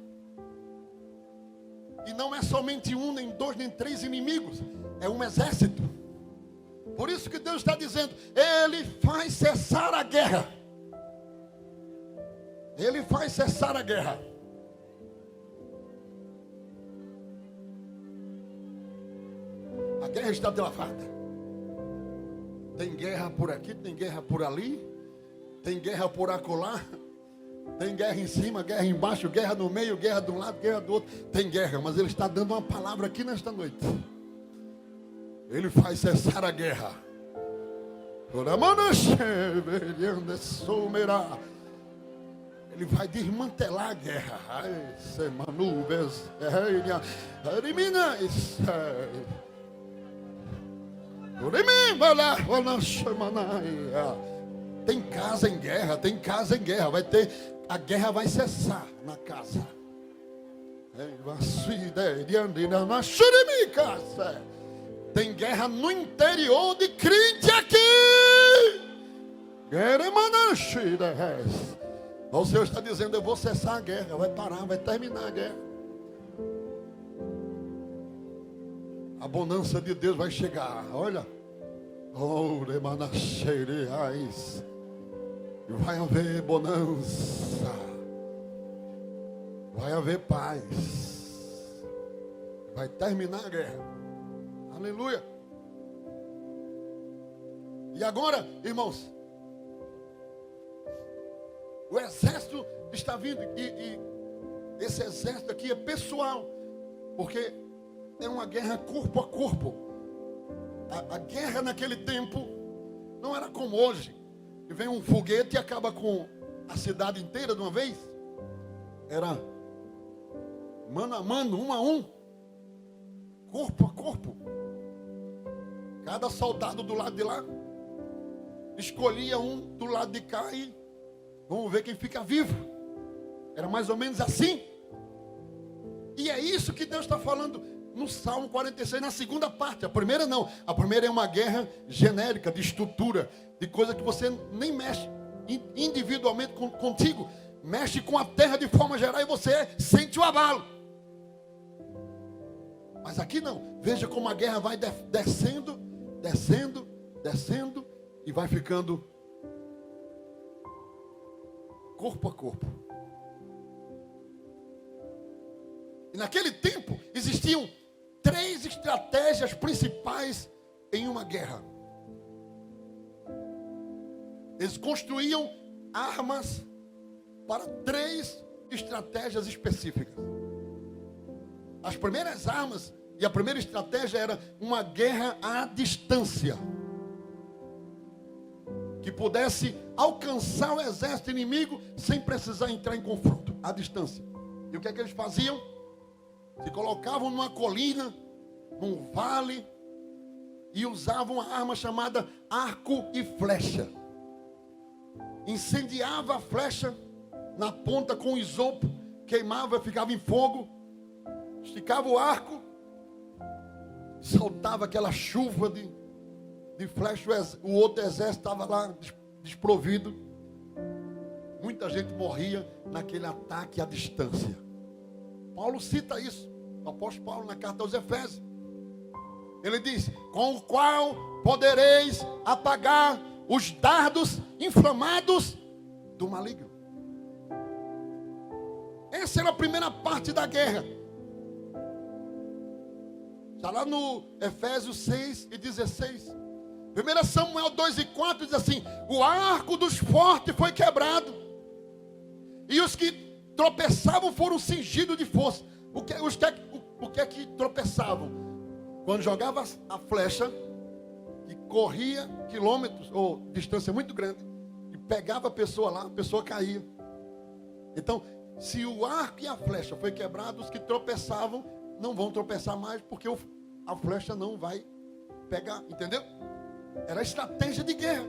Speaker 1: E não é somente um, nem dois, nem três inimigos. É um exército. Por isso que Deus está dizendo, Ele faz cessar a guerra. Ele faz cessar a guerra. A guerra está travada. Tem guerra por aqui, tem guerra por ali, tem guerra por acolá, tem guerra em cima, guerra embaixo, guerra no meio, guerra de um lado, guerra do outro. Tem guerra, mas Ele está dando uma palavra aqui nesta noite. Ele faz cessar a guerra. Ele vai desmantelar a guerra. Tem casa em guerra, tem casa em guerra. A guerra vai cessar na casa. Tem guerra no interior de crente aqui. O Senhor está dizendo, eu vou cessar a guerra. Vai parar, vai terminar a guerra. A bonança de Deus vai chegar. Olha. Vai haver bonança. Vai haver paz. Vai terminar a guerra. Aleluia. E agora, irmãos, o exército está vindo. E esse exército aqui é pessoal. Porque é uma guerra corpo a corpo. A guerra naquele tempo não era como hoje, que vem um foguete e acaba com a cidade inteira de uma vez. Era mano a mano, um a um, corpo a corpo. Cada soldado do lado de lá escolhia um do lado de cá e vamos ver quem fica vivo. Era mais ou menos assim. E é isso que Deus está falando no Salmo 46, na segunda parte. A primeira não. A primeira é uma guerra genérica, de estrutura, de coisa que você nem mexe individualmente contigo. Mexe com a terra de forma geral e você sente o abalo. Mas aqui não. Veja como a guerra vai descendo, descendo, descendo e vai ficando corpo a corpo. E naquele tempo existiam 3 estratégias principais em uma guerra. Eles construíam armas para 3 estratégias específicas. As primeiras armas e a primeira estratégia era uma guerra à distância, que pudesse alcançar o exército inimigo sem precisar entrar em confronto, à distância. E o que é que eles faziam? Se colocavam numa colina, num vale, e usavam uma arma chamada arco e flecha. Incendiava a flecha na ponta com isopo, queimava, ficava em fogo, esticava o arco, soltava aquela chuva de flecha, o outro exército estava lá desprovido. Muita gente morria naquele ataque à distância. Paulo cita isso, o apóstolo Paulo na carta aos Efésios. Ele diz, com o qual podereis apagar os dardos inflamados do maligno. Essa era a primeira parte da guerra. Está lá no Efésios 6 e 16. 1 Samuel 2 e 4 diz assim, o arco dos fortes foi quebrado, e os que tropeçavam foram cingidos de força. O que é que tropeçavam? Quando jogava a flecha, que corria quilômetros, ou distância muito grande, e pegava a pessoa lá, a pessoa caía. Então, se o arco e a flecha foi quebrado, os que tropeçavam não vão tropeçar mais, porque a flecha não vai pegar, entendeu? Era a estratégia de guerra.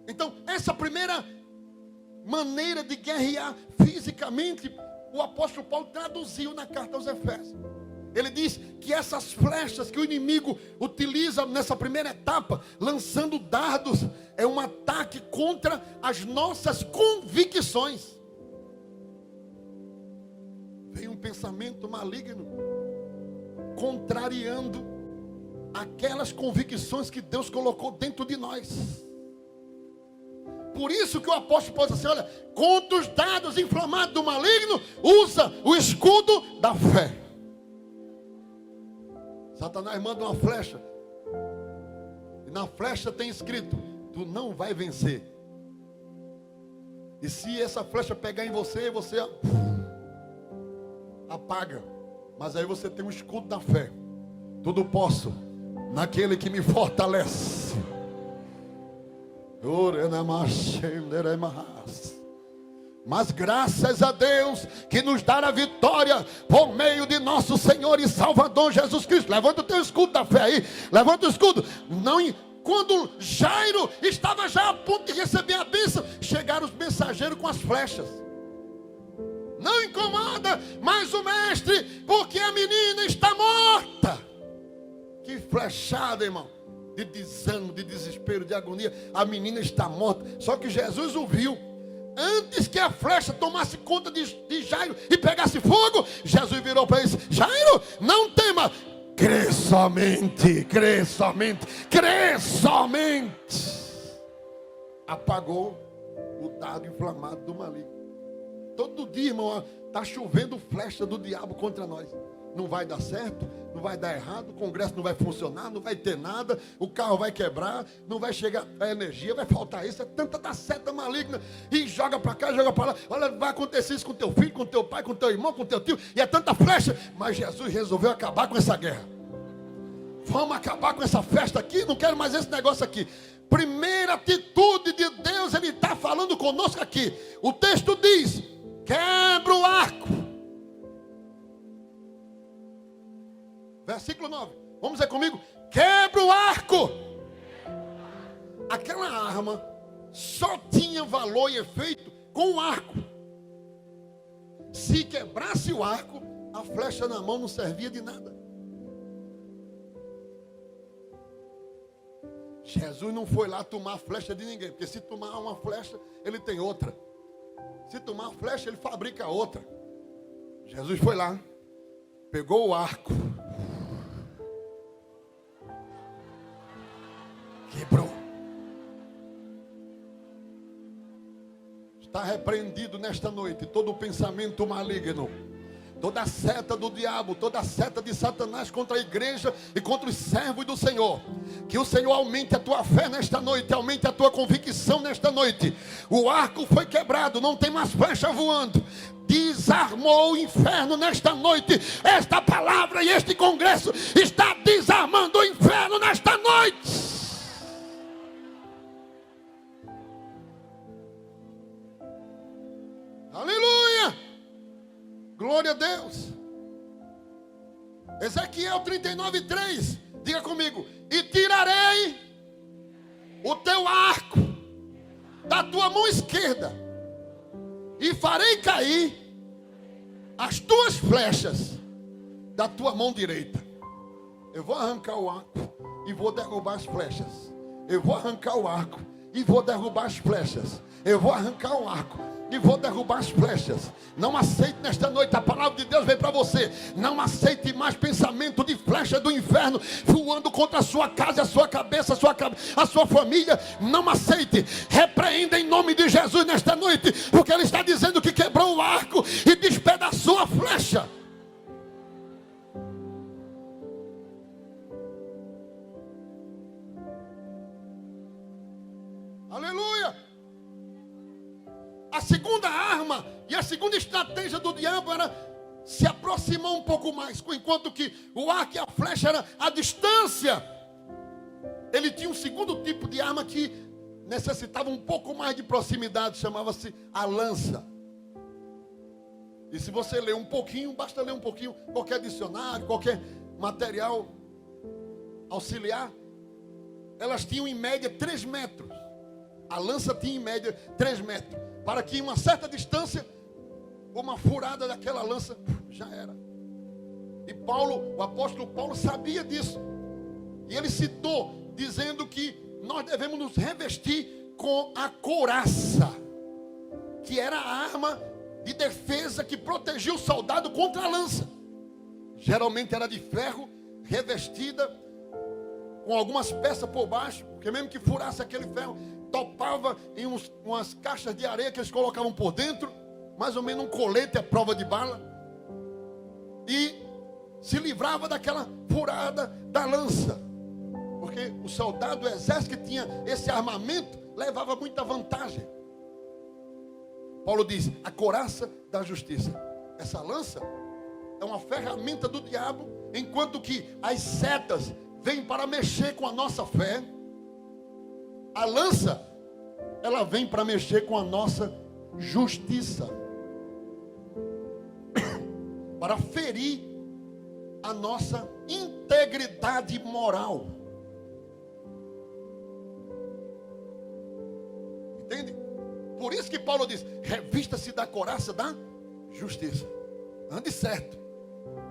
Speaker 1: Então, essa primeira maneira de guerrear fisicamente, o apóstolo Paulo traduziu na carta aos Efésios. Ele diz que essas flechas que o inimigo utiliza nessa primeira etapa, lançando dardos, é um ataque contra as nossas convicções. Vem um pensamento maligno, contrariando aquelas convicções que Deus colocou dentro de nós. Por isso que o apóstolo Paulo diz assim, olha, contra os dados inflamados do maligno, usa o escudo da fé. Satanás manda uma flecha, e na flecha tem escrito, tu não vai vencer. E se essa flecha pegar em você, você apaga. Mas aí você tem um escudo da fé. Tudo posso naquele que me fortalece. Mas graças a Deus que nos dá a vitória por meio de nosso Senhor e Salvador Jesus Cristo. Levanta o teu escudo da fé aí. Levanta o escudo. Quando Jairo estava já a ponto de receber a bênção, chegaram os mensageiros com as flechas. Não incomoda mais o mestre, porque a menina está morta. Que flechada, irmão. De desânimo, de desespero, de agonia. A menina está morta. Só que Jesus o viu. Antes que a flecha tomasse conta de Jairo e pegasse fogo, Jesus virou para ele e disse, Jairo, não tema. Crê somente, crê somente, crê somente. Apagou o dado inflamado do maligno. Todo dia, irmão, está chovendo flecha do diabo contra nós. Não vai dar certo, não vai dar errado, o congresso não vai funcionar, não vai ter nada, o carro vai quebrar, não vai chegar a energia, vai faltar isso, é tanta da seta maligna, e joga para cá, joga para lá, olha, vai acontecer isso com teu filho, com teu pai, com teu irmão, com teu tio, e é tanta flecha, mas Jesus resolveu acabar com essa guerra. Vamos acabar com essa festa aqui, não quero mais esse negócio aqui. Primeira atitude de Deus, Ele está falando conosco aqui. O texto diz, quebra o arco. Versículo 9, vamos ver comigo. Quebra o arco. Aquela arma só tinha valor e efeito com o arco. Se quebrasse o arco, a flecha na mão não servia de nada. Jesus não foi lá tomar a flecha de ninguém, porque se tomar uma flecha, ele tem outra. Se tomar a flecha, ele fabrica outra. Jesus foi lá, pegou o arco, quebrou. Está repreendido nesta noite todo o pensamento maligno, toda a seta do diabo, toda a seta de Satanás contra a igreja e contra os servos do Senhor. Que o Senhor aumente a tua fé nesta noite, aumente a tua convicção nesta noite. O arco foi quebrado, não tem mais flecha voando. Desarmou o inferno nesta noite. Esta palavra e este congresso está desarmando o inferno nesta noite. Aleluia! Glória a Deus. Ezequiel 39:3. Diga comigo. E tirarei o teu arco da tua mão esquerda e farei cair as tuas flechas da tua mão direita. Eu vou arrancar o arco e vou derrubar as flechas. Eu vou arrancar o arco e vou derrubar as flechas. Eu vou arrancar o arco e vou derrubar as flechas. Não aceite nesta noite, a palavra de Deus vem para você. Não aceite mais pensamento de flecha do inferno voando contra a sua casa, a sua cabeça, a sua família. Não aceite. Repreenda em nome de Jesus nesta noite, porque Ele está dizendo que quebrou o arco e despedaçou a flecha. Aleluia. A segunda arma e a segunda estratégia do diabo era se aproximar um pouco mais, enquanto que o arco e a flecha era a distância. Ele tinha um segundo tipo de arma que necessitava um pouco mais de proximidade, chamava-se a lança. E se você ler um pouquinho, basta ler um pouquinho, qualquer dicionário, qualquer material auxiliar, elas tinham em média 3 metros. A lança tinha em média 3 metros. Para que em uma certa distância, uma furada daquela lança já era. E Paulo, o apóstolo Paulo sabia disso. E ele citou, dizendo que nós devemos nos revestir com a couraça, que era a arma de defesa que protegia o soldado contra a lança. Geralmente era de ferro, revestida com algumas peças por baixo, porque mesmo que furasse aquele ferro, topava em umas caixas de areia que eles colocavam por dentro, mais ou menos um colete à prova de bala, e se livrava daquela furada da lança, porque o soldado do exército que tinha esse armamento levava muita vantagem. Paulo diz: a couraça da justiça. Essa lança é uma ferramenta do diabo, enquanto que as setas vêm para mexer com a nossa fé, a lança, ela vem para mexer com a nossa justiça, para ferir a nossa integridade moral. Entende? Por isso que Paulo diz: revista-se da couraça da justiça. Ande certo,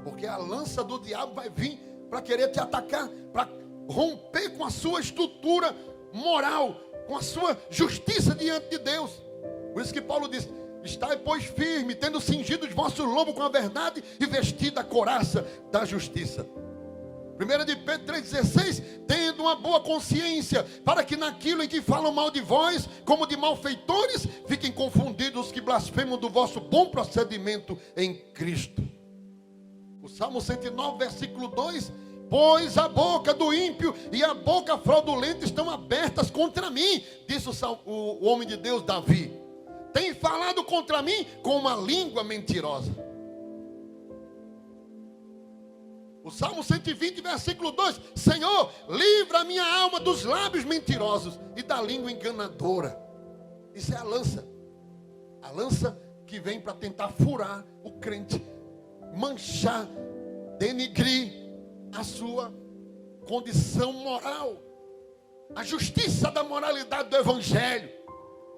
Speaker 1: porque a lança do diabo vai vir para querer te atacar, para romper com a sua estrutura moral, com a sua justiça diante de Deus. Por isso que Paulo diz: estai, pois, firme, tendo cingido os vossos lombos com a verdade e vestido a couraça da justiça. 1 de Pedro 3,16, tendo uma boa consciência, para que naquilo em que falam mal de vós, como de malfeitores, fiquem confundidos os que blasfemam do vosso bom procedimento em Cristo. O Salmo 109, versículo 2, pois a boca do ímpio e a boca fraudulenta estão abertas contra mim, disse o homem de Deus Davi. Tem falado contra mim com uma língua mentirosa. O Salmo 120, versículo 2, Senhor, livra a minha alma dos lábios mentirosos e da língua enganadora. Isso é a lança que vem para tentar furar o crente, manchar, denigrir a sua condição moral, a justiça da moralidade do evangelho.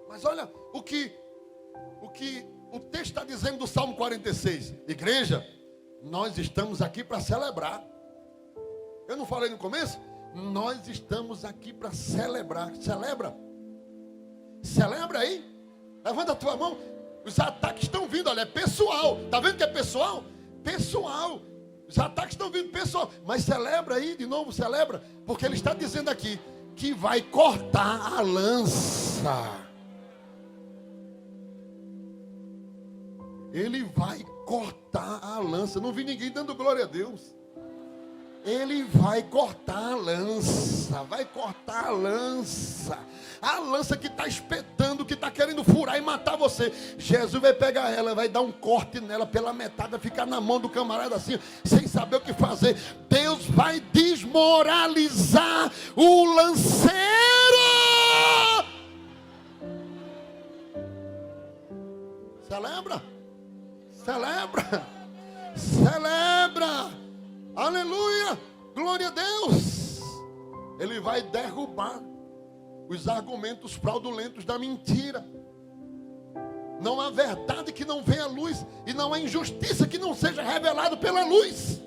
Speaker 1: Mas olha o que o texto está dizendo do Salmo 46. Igreja, nós estamos aqui para celebrar. Eu não falei no começo? Nós estamos aqui para celebrar. Celebra aí. Levanta a tua mão. Os ataques estão vindo, olha, é pessoal. Está vendo que é pessoal? Pessoal. Os ataques estão vindo pessoal. Mas celebra aí, de novo, celebra. Porque ele está dizendo aqui que vai cortar a lança. Ele vai cortar a lança. Não vi ninguém dando glória a Deus. Ele vai cortar a lança. Vai cortar a lança. A lança que está espetando, que está querendo furar e matar você. Jesus vai pegar ela, vai dar um corte nela pela metade, vai ficar na mão do camarada assim, sem saber o que fazer. Deus vai desmoralizar o lanceiro. Celebra. Celebra, aleluia, glória a Deus. Ele vai derrubar os argumentos fraudulentos da mentira. Não há verdade que não venha à luz, e não há injustiça que não seja revelado pela luz.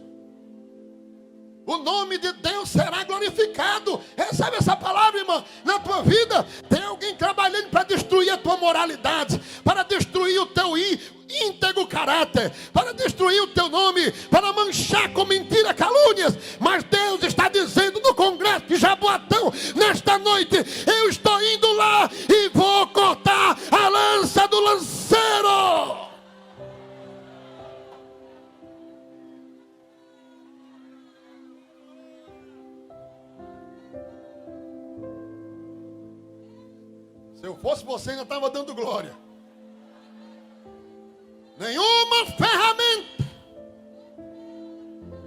Speaker 1: O nome de Deus será glorificado. Recebe essa palavra, irmão, na tua vida. Tem alguém trabalhando para destruir a tua moralidade, para destruir o teu íntegro caráter, para destruir o teu nome, para manchar com mentira, calúnias. Mas Deus está dizendo no congresso de Jaboatão, nesta noite, eu estou indo lá e vou cortar a lança do lanceiro. Se eu fosse você, ainda estava dando glória. Nenhuma ferramenta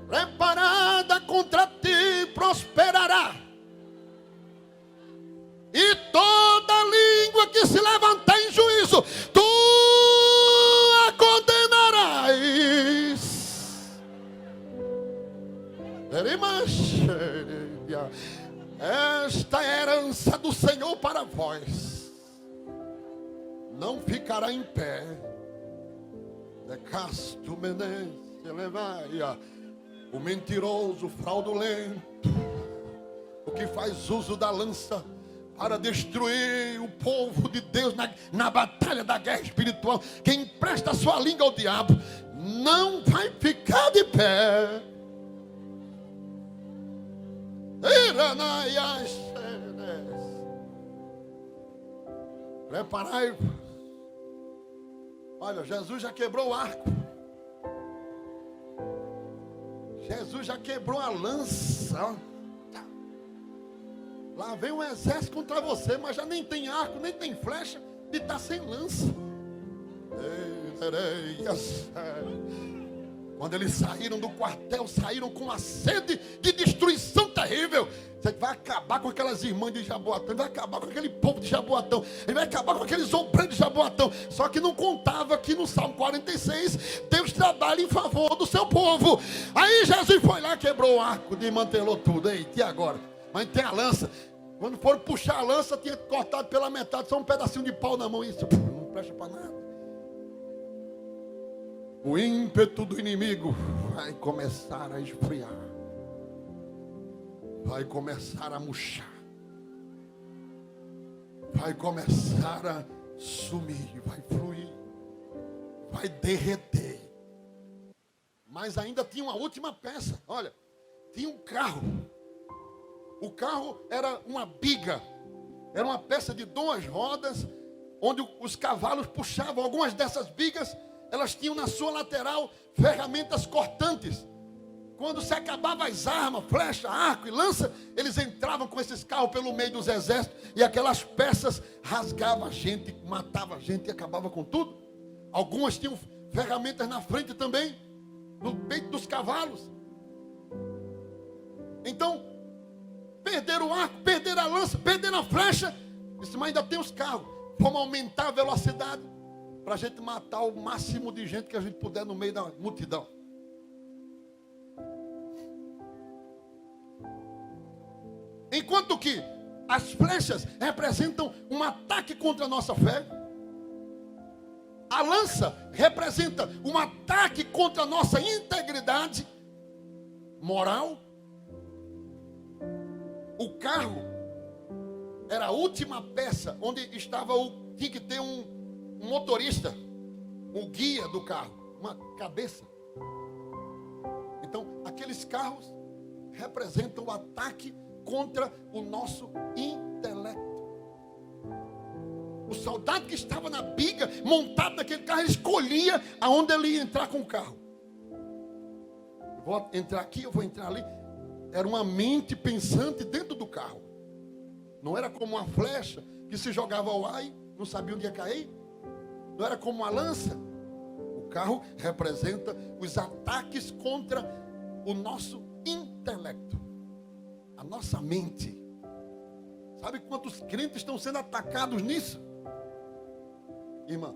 Speaker 1: preparada contra ti prosperará. E toda língua que se levantar em juízo, tu a condenarás. Esta é a herança do Senhor para vós. Não ficará em pé. Decasto Menezes, o mentiroso, fraudulento, o que faz uso da lança para destruir o povo de Deus na batalha da guerra espiritual. Quem empresta a sua língua ao diabo não vai ficar de pé. Preparai-vos. Olha, Jesus já quebrou o arco. Jesus já quebrou a lança. Lá vem um exército contra você, mas já nem tem arco, nem tem flecha, e está sem lança. Quando eles saíram do quartel, saíram com uma sede de destruição terrível. Você vai acabar com aquelas irmãs de Jaboatão, vai acabar com aquele povo de Jaboatão, ele vai acabar com aqueles obreiros de Jaboatão. Só que não contava que no Salmo 46, Deus trabalha em favor do seu povo. Aí Jesus foi lá, quebrou o arco, desmantelou tudo. Eita, e agora? Mas tem a lança. Quando foram puxar a lança, tinha cortado pela metade, só um pedacinho de pau na mão. Isso não presta para nada. O ímpeto do inimigo vai começar a esfriar. Vai começar a murchar. Vai começar a sumir. Vai fluir. Vai derreter. Mas ainda tinha uma última peça. Olha, tinha um carro. O carro era uma biga. Era uma peça de 2 rodas, onde os cavalos puxavam. Algumas dessas bigas, elas tinham na sua lateral ferramentas cortantes. Quando se acabava as armas, flecha, arco e lança, eles entravam com esses carros pelo meio dos exércitos, e aquelas peças rasgavam a gente, matavam a gente e acabavam com tudo. Algumas tinham ferramentas na frente também, no peito dos cavalos. Então, perderam o arco, perderam a lança, perderam a flecha. Disse, mas ainda tem os carros. Vamos aumentar a velocidade para a gente matar o máximo de gente que a gente puder no meio da multidão. Enquanto que as flechas representam um ataque contra a nossa fé, a lança representa um ataque contra a nossa integridade moral. O carro era a última peça onde estava tinha que ter um motorista, um guia do carro, uma cabeça. Então, aqueles carros representam o ataque contra o nosso intelecto. O soldado que estava na biga, montado naquele carro, ele escolhia aonde ele ia entrar com o carro. Eu vou entrar aqui, eu vou entrar ali. Era uma mente pensante dentro do carro. Não era como uma flecha que se jogava ao ar e não sabia onde ia cair. Não era como uma lança. O carro representa os ataques contra o nosso intelecto. A nossa mente. Sabe quantos crentes estão sendo atacados nisso? Irmã,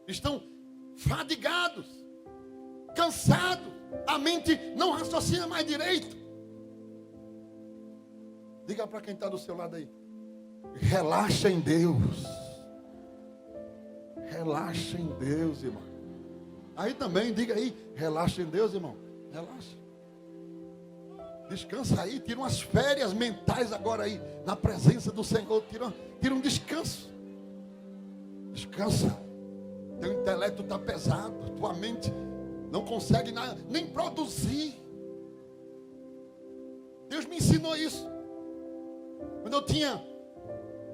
Speaker 1: estão fadigados, cansados. A mente não raciocina mais direito. Diga para quem está do seu lado aí. Relaxa em Deus. Relaxa em Deus, irmão. Aí também, diga aí. Relaxa em Deus, irmão. Relaxa. Descansa aí. Tira umas férias mentais agora aí. Na presença do Senhor. Tira um descanso. Descansa. Teu intelecto está pesado. Tua mente não consegue nada, nem produzir. Deus me ensinou isso. Quando eu tinha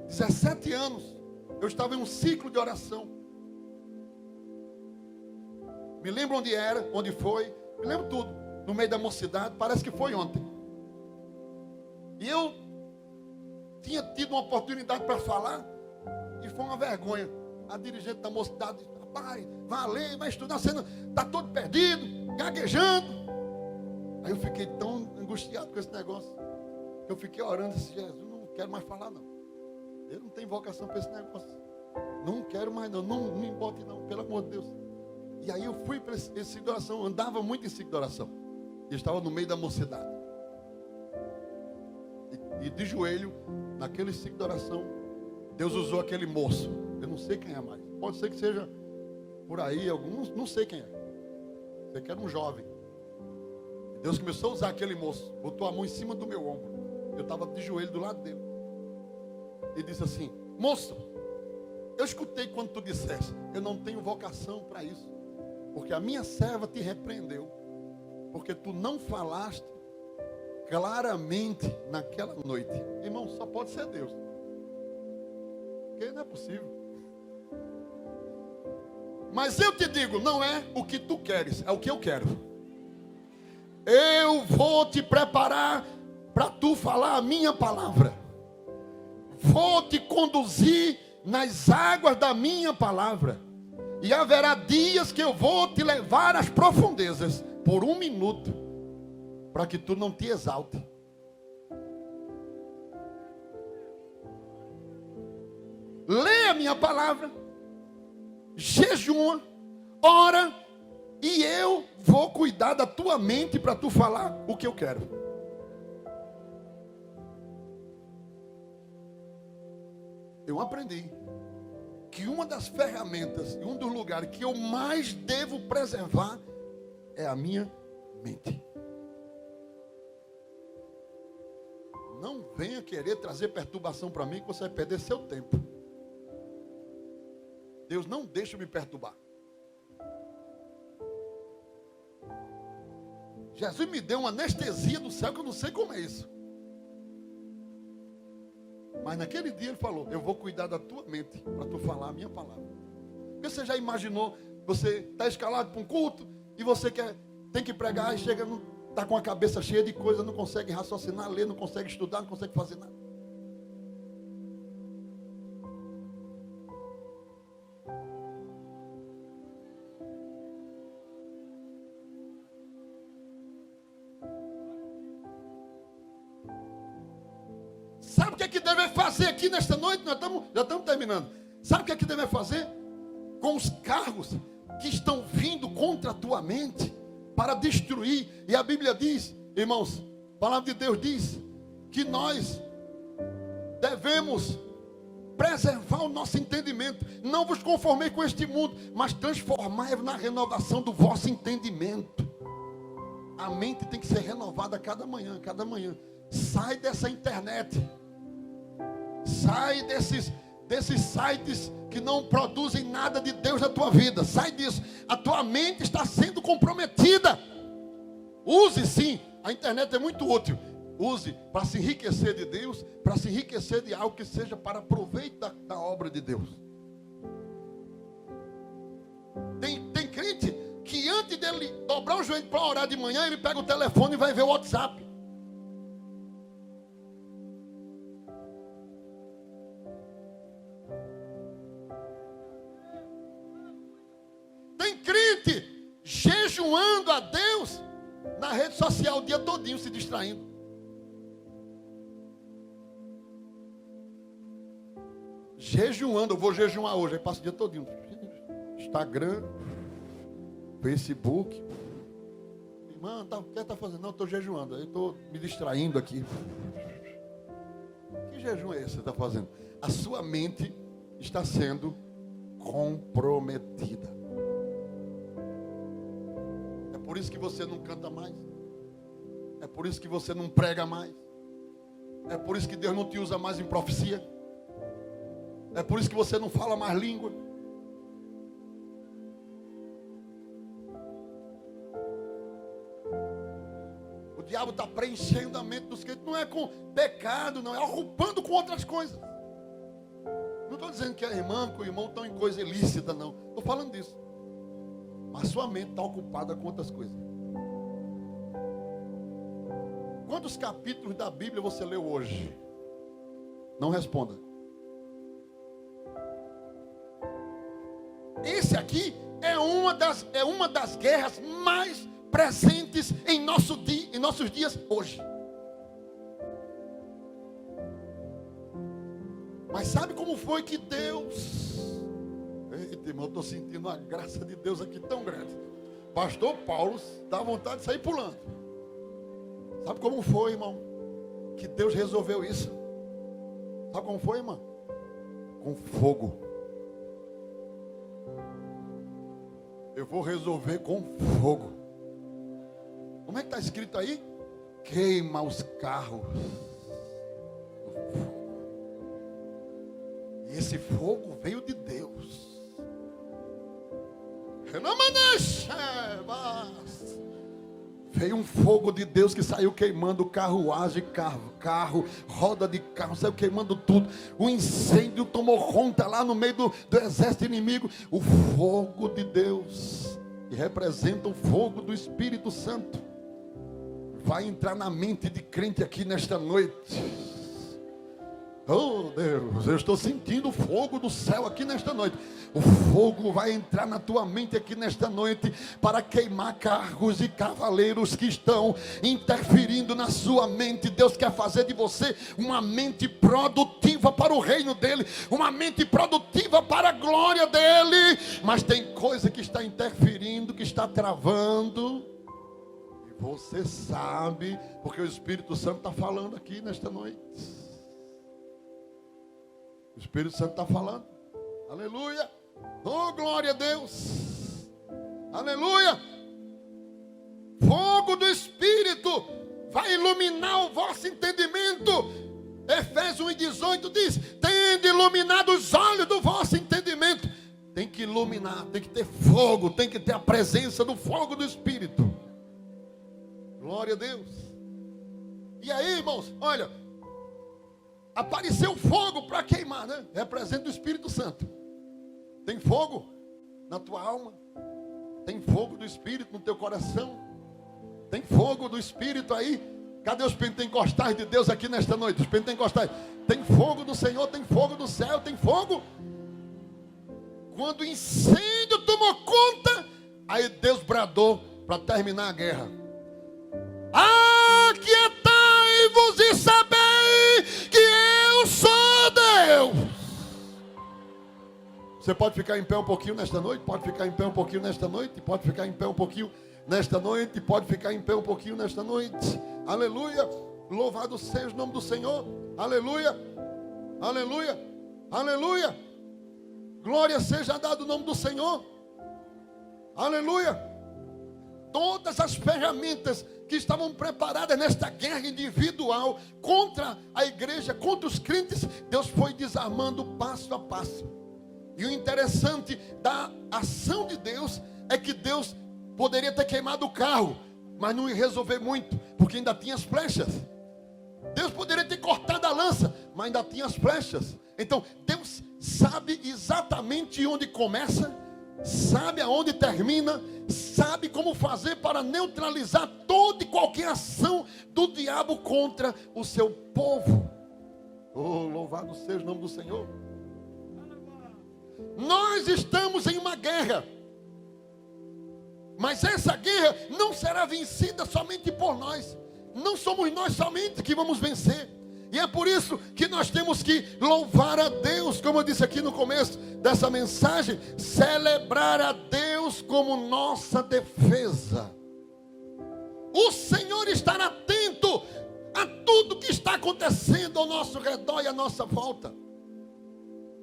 Speaker 1: 17 anos, eu estava em um ciclo de oração. Me lembro onde era, onde foi, me lembro tudo. No meio da mocidade, parece que foi ontem. E eu tinha tido uma oportunidade para falar, e foi uma vergonha. A dirigente da mocidade disse, rapaz, vai ler, vai estudar, você está todo perdido, gaguejando. Aí eu fiquei tão angustiado com esse negócio, que eu fiquei orando, disse, Jesus, não quero mais falar não. Eu não tenho vocação para esse negócio. Não quero mais não, não me bote não, pelo amor de Deus. E aí eu fui para esse ciclo de oração, andava muito em ciclo de oração. E estava no meio da mocidade. E de joelho, naquele ciclo de oração, Deus usou aquele moço. Eu não sei quem é mais. Pode ser que seja por aí, alguns, não sei quem é. Sei que era um jovem. E Deus começou a usar aquele moço. Botou a mão em cima do meu ombro. Eu estava de joelho do lado dele. e disse assim: moço, eu escutei quando tu disseste, eu não tenho vocação para isso, porque a minha serva te repreendeu, porque tu não falaste claramente naquela noite. Irmão, só pode ser Deus, porque não é possível. Mas eu te digo, não é o que tu queres, é o que eu quero. Eu vou te preparar para tu falar a minha palavra. Vou te conduzir nas águas da minha palavra. E haverá dias que eu vou te levar às profundezas por 1 minuto, para que tu não te exalte. Lê a minha palavra, jejuma, ora, e eu vou cuidar da tua mente para tu falar o que eu quero. Eu aprendi que uma das ferramentas e um dos lugares que eu mais devo preservar é a minha mente. Não venha querer trazer perturbação para mim, que você vai perder seu tempo. Deus não deixa me perturbar. Jesus me deu uma anestesia do céu que eu não sei como é isso. Mas naquele dia ele falou: eu vou cuidar da tua mente para tu falar a minha palavra. Porque você já imaginou, você está escalado para um culto e você tem que pregar e chega, está com a cabeça cheia de coisa, não consegue raciocinar, ler, não consegue estudar, não consegue fazer nada. Sabe o que é que deve fazer aqui nesta noite? Nós já estamos terminando. Sabe o que é que deve fazer? Com os cargos que estão vindo contra a tua mente para destruir. E a Bíblia diz, irmãos, a palavra de Deus diz que nós devemos preservar o nosso entendimento. Não vos conformei com este mundo, mas transformai-vos na renovação do vosso entendimento. A mente tem que ser renovada cada manhã, cada manhã. Sai dessa internet. Sai desses sites que não produzem nada de Deus na tua vida. Sai disso. A tua mente está sendo comprometida. Use sim. A internet é muito útil. Use para se enriquecer de Deus, para se enriquecer de algo que seja para proveito da obra de Deus. Tem crente que antes dele dobrar o joelho para orar de manhã, ele pega o telefone e vai ver o WhatsApp. Tem crente jejuando a Deus na rede social o dia todinho, se distraindo. Jejuando, eu vou jejuar hoje, aí passa o dia todinho. Instagram, Facebook. Irmã, o que está fazendo? Não, eu estou jejuando, eu estou me distraindo aqui. Que jejum é esse que você está fazendo? A sua mente está sendo comprometida. É por isso que você não canta mais. É por isso que você não prega mais. É por isso que Deus não te usa mais em profecia. É por isso que você não fala mais língua. O diabo está preenchendo a mente dos crentes. Não é com pecado, não. É ocupando com outras coisas. Não estou dizendo que a irmã com o irmão estão em coisa ilícita, não. Estou falando disso. Mas sua mente está ocupada com outras coisas. Quantos capítulos da Bíblia você leu hoje? Não responda. Esse aqui é uma das guerras mais presentes em nossos dias hoje. Mas sabe como foi que Deus... Eita, irmão, eu estou sentindo a graça de Deus aqui tão grande. Pastor Paulo dá vontade de sair pulando. Sabe como foi, irmão, que Deus resolveu isso? Sabe como foi, irmão? Com fogo. Eu vou resolver com fogo. Como é que está escrito aí? Queima os carros. E esse fogo veio de Deus. Veio um fogo de Deus que saiu queimando carruagem, carro, roda de carro, saiu queimando tudo. O incêndio tomou conta lá no meio do exército inimigo. O fogo de Deus, que representa o fogo do Espírito Santo, vai entrar na mente de crente aqui nesta noite. Oh Deus, eu estou sentindo o fogo do céu aqui nesta noite. O fogo vai entrar na tua mente aqui nesta noite para queimar carros e cavaleiros que estão interferindo na sua mente. Deus quer fazer de você uma mente produtiva para o reino dele, uma mente produtiva para a glória dele. Mas tem coisa que está interferindo, que está travando, e você sabe, porque o Espírito Santo está falando aqui nesta noite. O Espírito Santo está falando. Aleluia. Oh, glória a Deus. Aleluia. Fogo do Espírito vai iluminar o vosso entendimento. Efésios 1:18 diz: tende iluminado os olhos do vosso entendimento. Tem que iluminar, tem que ter fogo, tem que ter a presença do fogo do Espírito. Glória a Deus. E aí, irmãos, olha, apareceu fogo para queimar, né? Representa o Espírito Santo. Tem fogo na tua alma. Tem fogo do Espírito no teu coração. Tem fogo do Espírito aí. Cadê os pentecostais de Deus aqui nesta noite? Os pentecostais. Tem fogo do Senhor, tem fogo do céu, tem fogo. Quando o incêndio tomou conta, aí Deus bradou para terminar a guerra. Aquietai-vos e sabei que eu sou Deus. Você pode ficar em pé um pouquinho nesta noite? Pode ficar em pé um pouquinho nesta noite? Pode ficar em pé um pouquinho nesta noite? Pode ficar em pé um pouquinho nesta noite? Aleluia. Louvado seja o nome do Senhor. Aleluia. Aleluia. Aleluia. Glória seja dado o nome do Senhor. Aleluia. Todas as ferramentas que estavam preparadas nesta guerra individual contra a igreja, contra os crentes, Deus foi desarmando passo a passo. E o interessante da ação de Deus é que Deus poderia ter queimado o carro, mas não ia resolver muito, porque ainda tinha as flechas. Deus poderia ter cortado a lança, mas ainda tinha as flechas. Então Deus sabe exatamente onde começa, sabe aonde termina, sabe como fazer para neutralizar toda e qualquer ação do diabo contra o seu povo. Oh, louvado seja o nome do Senhor. Nós estamos em uma guerra, mas essa guerra não será vencida somente por nós. Não somos nós somente que vamos vencer. E é por isso que nós temos que louvar a Deus, como eu disse aqui no começo dessa mensagem, celebrar a Deus como nossa defesa. O Senhor estará atento a tudo que está acontecendo ao nosso redor e à nossa volta.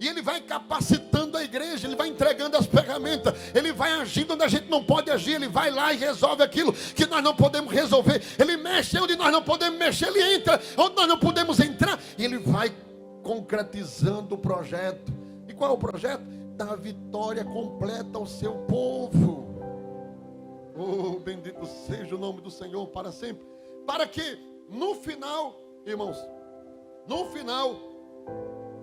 Speaker 1: E Ele vai capacitando a igreja, Ele vai entregando as ferramentas, Ele vai agindo onde a gente não pode agir, Ele vai lá e resolve aquilo que nós não podemos resolver. Ele mexe onde nós não podemos mexer, Ele entra onde nós não podemos entrar. E Ele vai concretizando o projeto. E qual é o projeto? Dar vitória completa ao seu povo. Oh, bendito seja o nome do Senhor para sempre. Para que no final, irmãos, no final,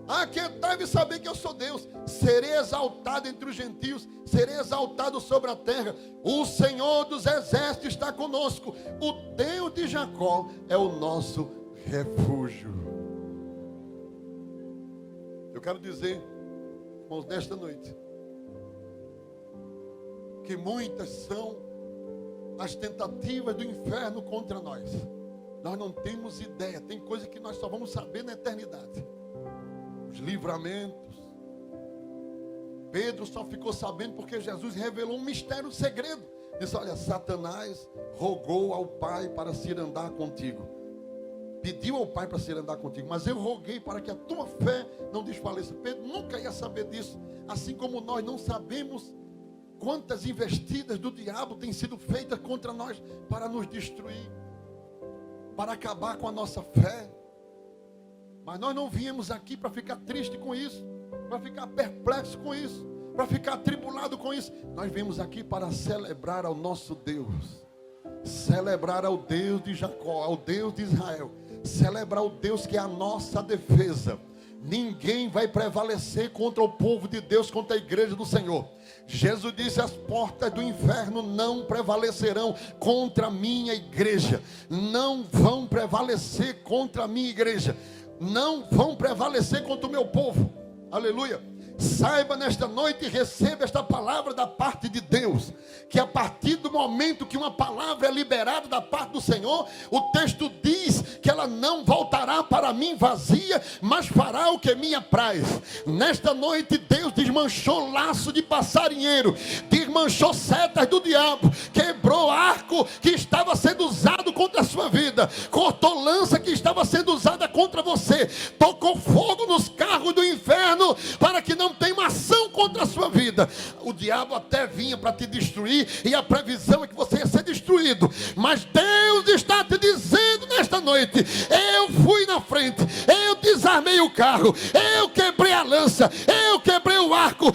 Speaker 1: aquietai-vos e saber que eu sou Deus. Serei exaltado entre os gentios, serei exaltado sobre a terra. O Senhor dos exércitos está conosco. O Deus de Jacó é o nosso refúgio. Eu quero dizer, irmãos, nesta noite, que muitas são as tentativas do inferno contra nós. Nós não temos ideia. Tem coisa que nós só vamos saber na eternidade. Os livramentos. Pedro só ficou sabendo porque Jesus revelou um mistério, um segredo. Disse: olha, Satanás rogou ao Pai para se ir andar contigo. Pediu ao Pai para se ir andar contigo. Mas eu roguei para que a tua fé não desfaleça. Pedro nunca ia saber disso. Assim como nós não sabemos quantas investidas do diabo têm sido feitas contra nós para nos destruir, para acabar com a nossa fé. Mas nós não viemos aqui para ficar triste com isso. para ficar perplexo com isso, para ficar atribulado com isso. Nós viemos aqui para celebrar ao nosso Deus, celebrar ao Deus de Jacó, ao Deus de Israel, celebrar o Deus que é a nossa defesa. Ninguém vai prevalecer contra o povo de Deus, contra a igreja do Senhor. Jesus disse: as portas do inferno não prevalecerão contra a minha igreja. Não vão prevalecer contra a minha igreja. Não vão prevalecer contra o meu povo. Aleluia. Saiba nesta noite e receba esta palavra da parte de Deus, que a partir do momento que uma palavra é liberada da parte do Senhor, o texto diz que ela não voltará para mim vazia, mas fará o que me apraz. Nesta noite Deus desmanchou laço de passarinheiro, desmanchou setas do diabo, quebrou arco que estava sendo usado contra a sua vida, cortou lança que estava sendo usada contra você, tocou fogo nos carros do inferno para que não tenha uma ação contra a sua vida. O diabo até vinha para te destruir, e a previsão é que você ia ser destruído, mas Deus está te dizendo nesta noite: eu fui na frente, eu desarmei o carro, eu quebrei a lança, eu quebrei o arco,